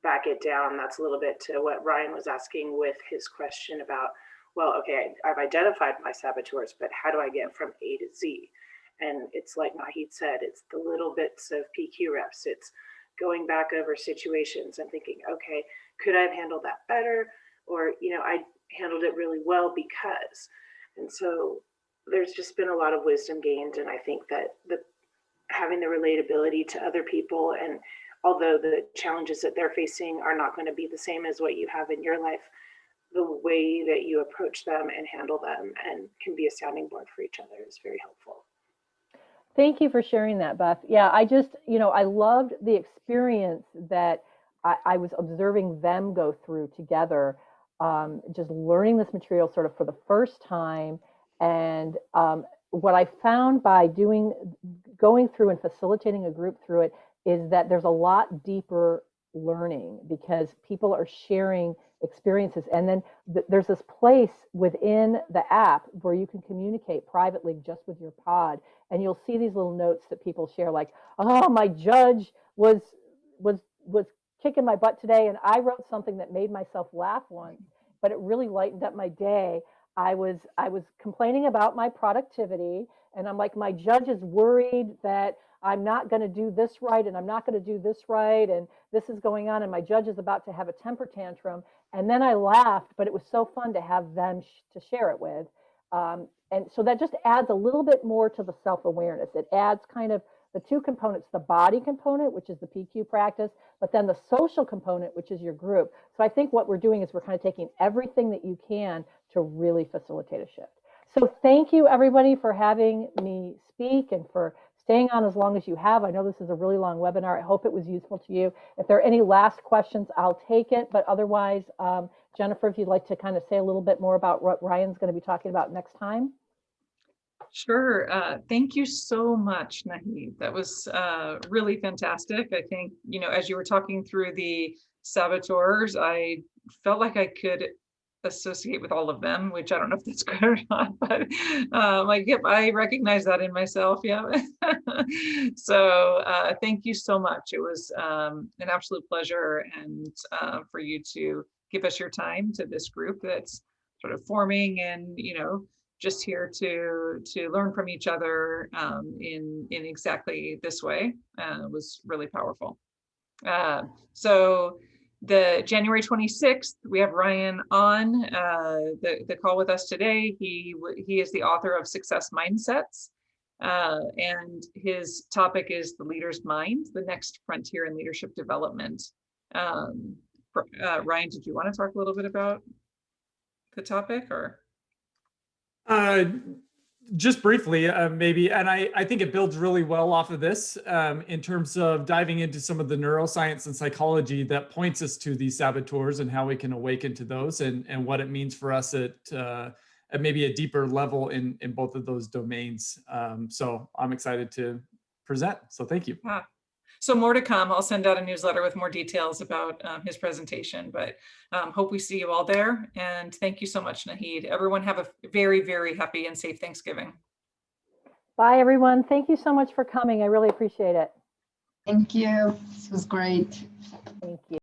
back it down. That's a little bit to what Ryan was asking with his question about, well, okay, I've identified my saboteurs, but how do I get from A to Z? And it's like Nahid said, it's the little bits of PQ reps. It's going back over situations and thinking, okay, could I have handled that better? Or, I handled it really well because. And so there's just been a lot of wisdom gained. And I think that having the relatability to other people, and although the challenges that they're facing are not going to be the same as what you have in your life, the way that you approach them and handle them and can be a sounding board for each other is very helpful. Thank you for sharing that, Beth. Yeah, I just, I loved the experience that I was observing them go through together, just learning this material sort of for the first time. And what I found by going through and facilitating a group through it is that there's a lot deeper learning because people are sharing experiences. And then there's this place within the app where you can communicate privately just with your pod. And you'll see these little notes that people share, like, oh, my judge was kicking my butt today, and I wrote something that made myself laugh once, but it really lightened up my day. I was complaining about my productivity, and I'm like, my judge is worried that I'm not going to do this right, and I'm not going to do this right, and this is going on, and my judge is about to have a temper tantrum. And then I laughed, but it was so fun to have them to share it with. And so that just adds a little bit more to the self-awareness. It adds kind of the two components, the body component, which is the PQ practice, but then the social component, which is your group. So I think what we're doing is we're kind of taking everything that you can to really facilitate a shift. So thank you, everybody, for having me speak and for staying on as long as you have. I know this is a really long webinar. I hope it was useful to you. If there are any last questions, I'll take it. But otherwise, Jennifer, if you'd like to kind of say a little bit more about what Ryan's going to be talking about next time. Sure. Thank you so much, Nahid. That was really fantastic. I think, as you were talking through the saboteurs, I felt like I could associate with all of them, which I don't know if that's good or not, but I recognize that in myself. Yeah. So thank you so much. It was an absolute pleasure, and for you to give us your time to this group that's sort of forming, and just here to learn from each other in exactly this way was really powerful. So the January 26th, we have Ryan on the call with us today. He is the author of Success Mindsets, and his topic is the leader's mind, the next frontier in leadership development. Ryan, did you want to talk a little bit about the topic, or? Just briefly, maybe, and I think it builds really well off of this in terms of diving into some of the neuroscience and psychology that points us to these saboteurs and how we can awaken to those, and what it means for us at maybe a deeper level in both of those domains. So I'm excited to present. So thank you. So more to come. I'll send out a newsletter with more details about his presentation, but hope we see you all there. And thank you so much, Nahid. Everyone have a very, very happy and safe Thanksgiving. Bye, everyone. Thank you so much for coming. I really appreciate it. Thank you. This was great. Thank you.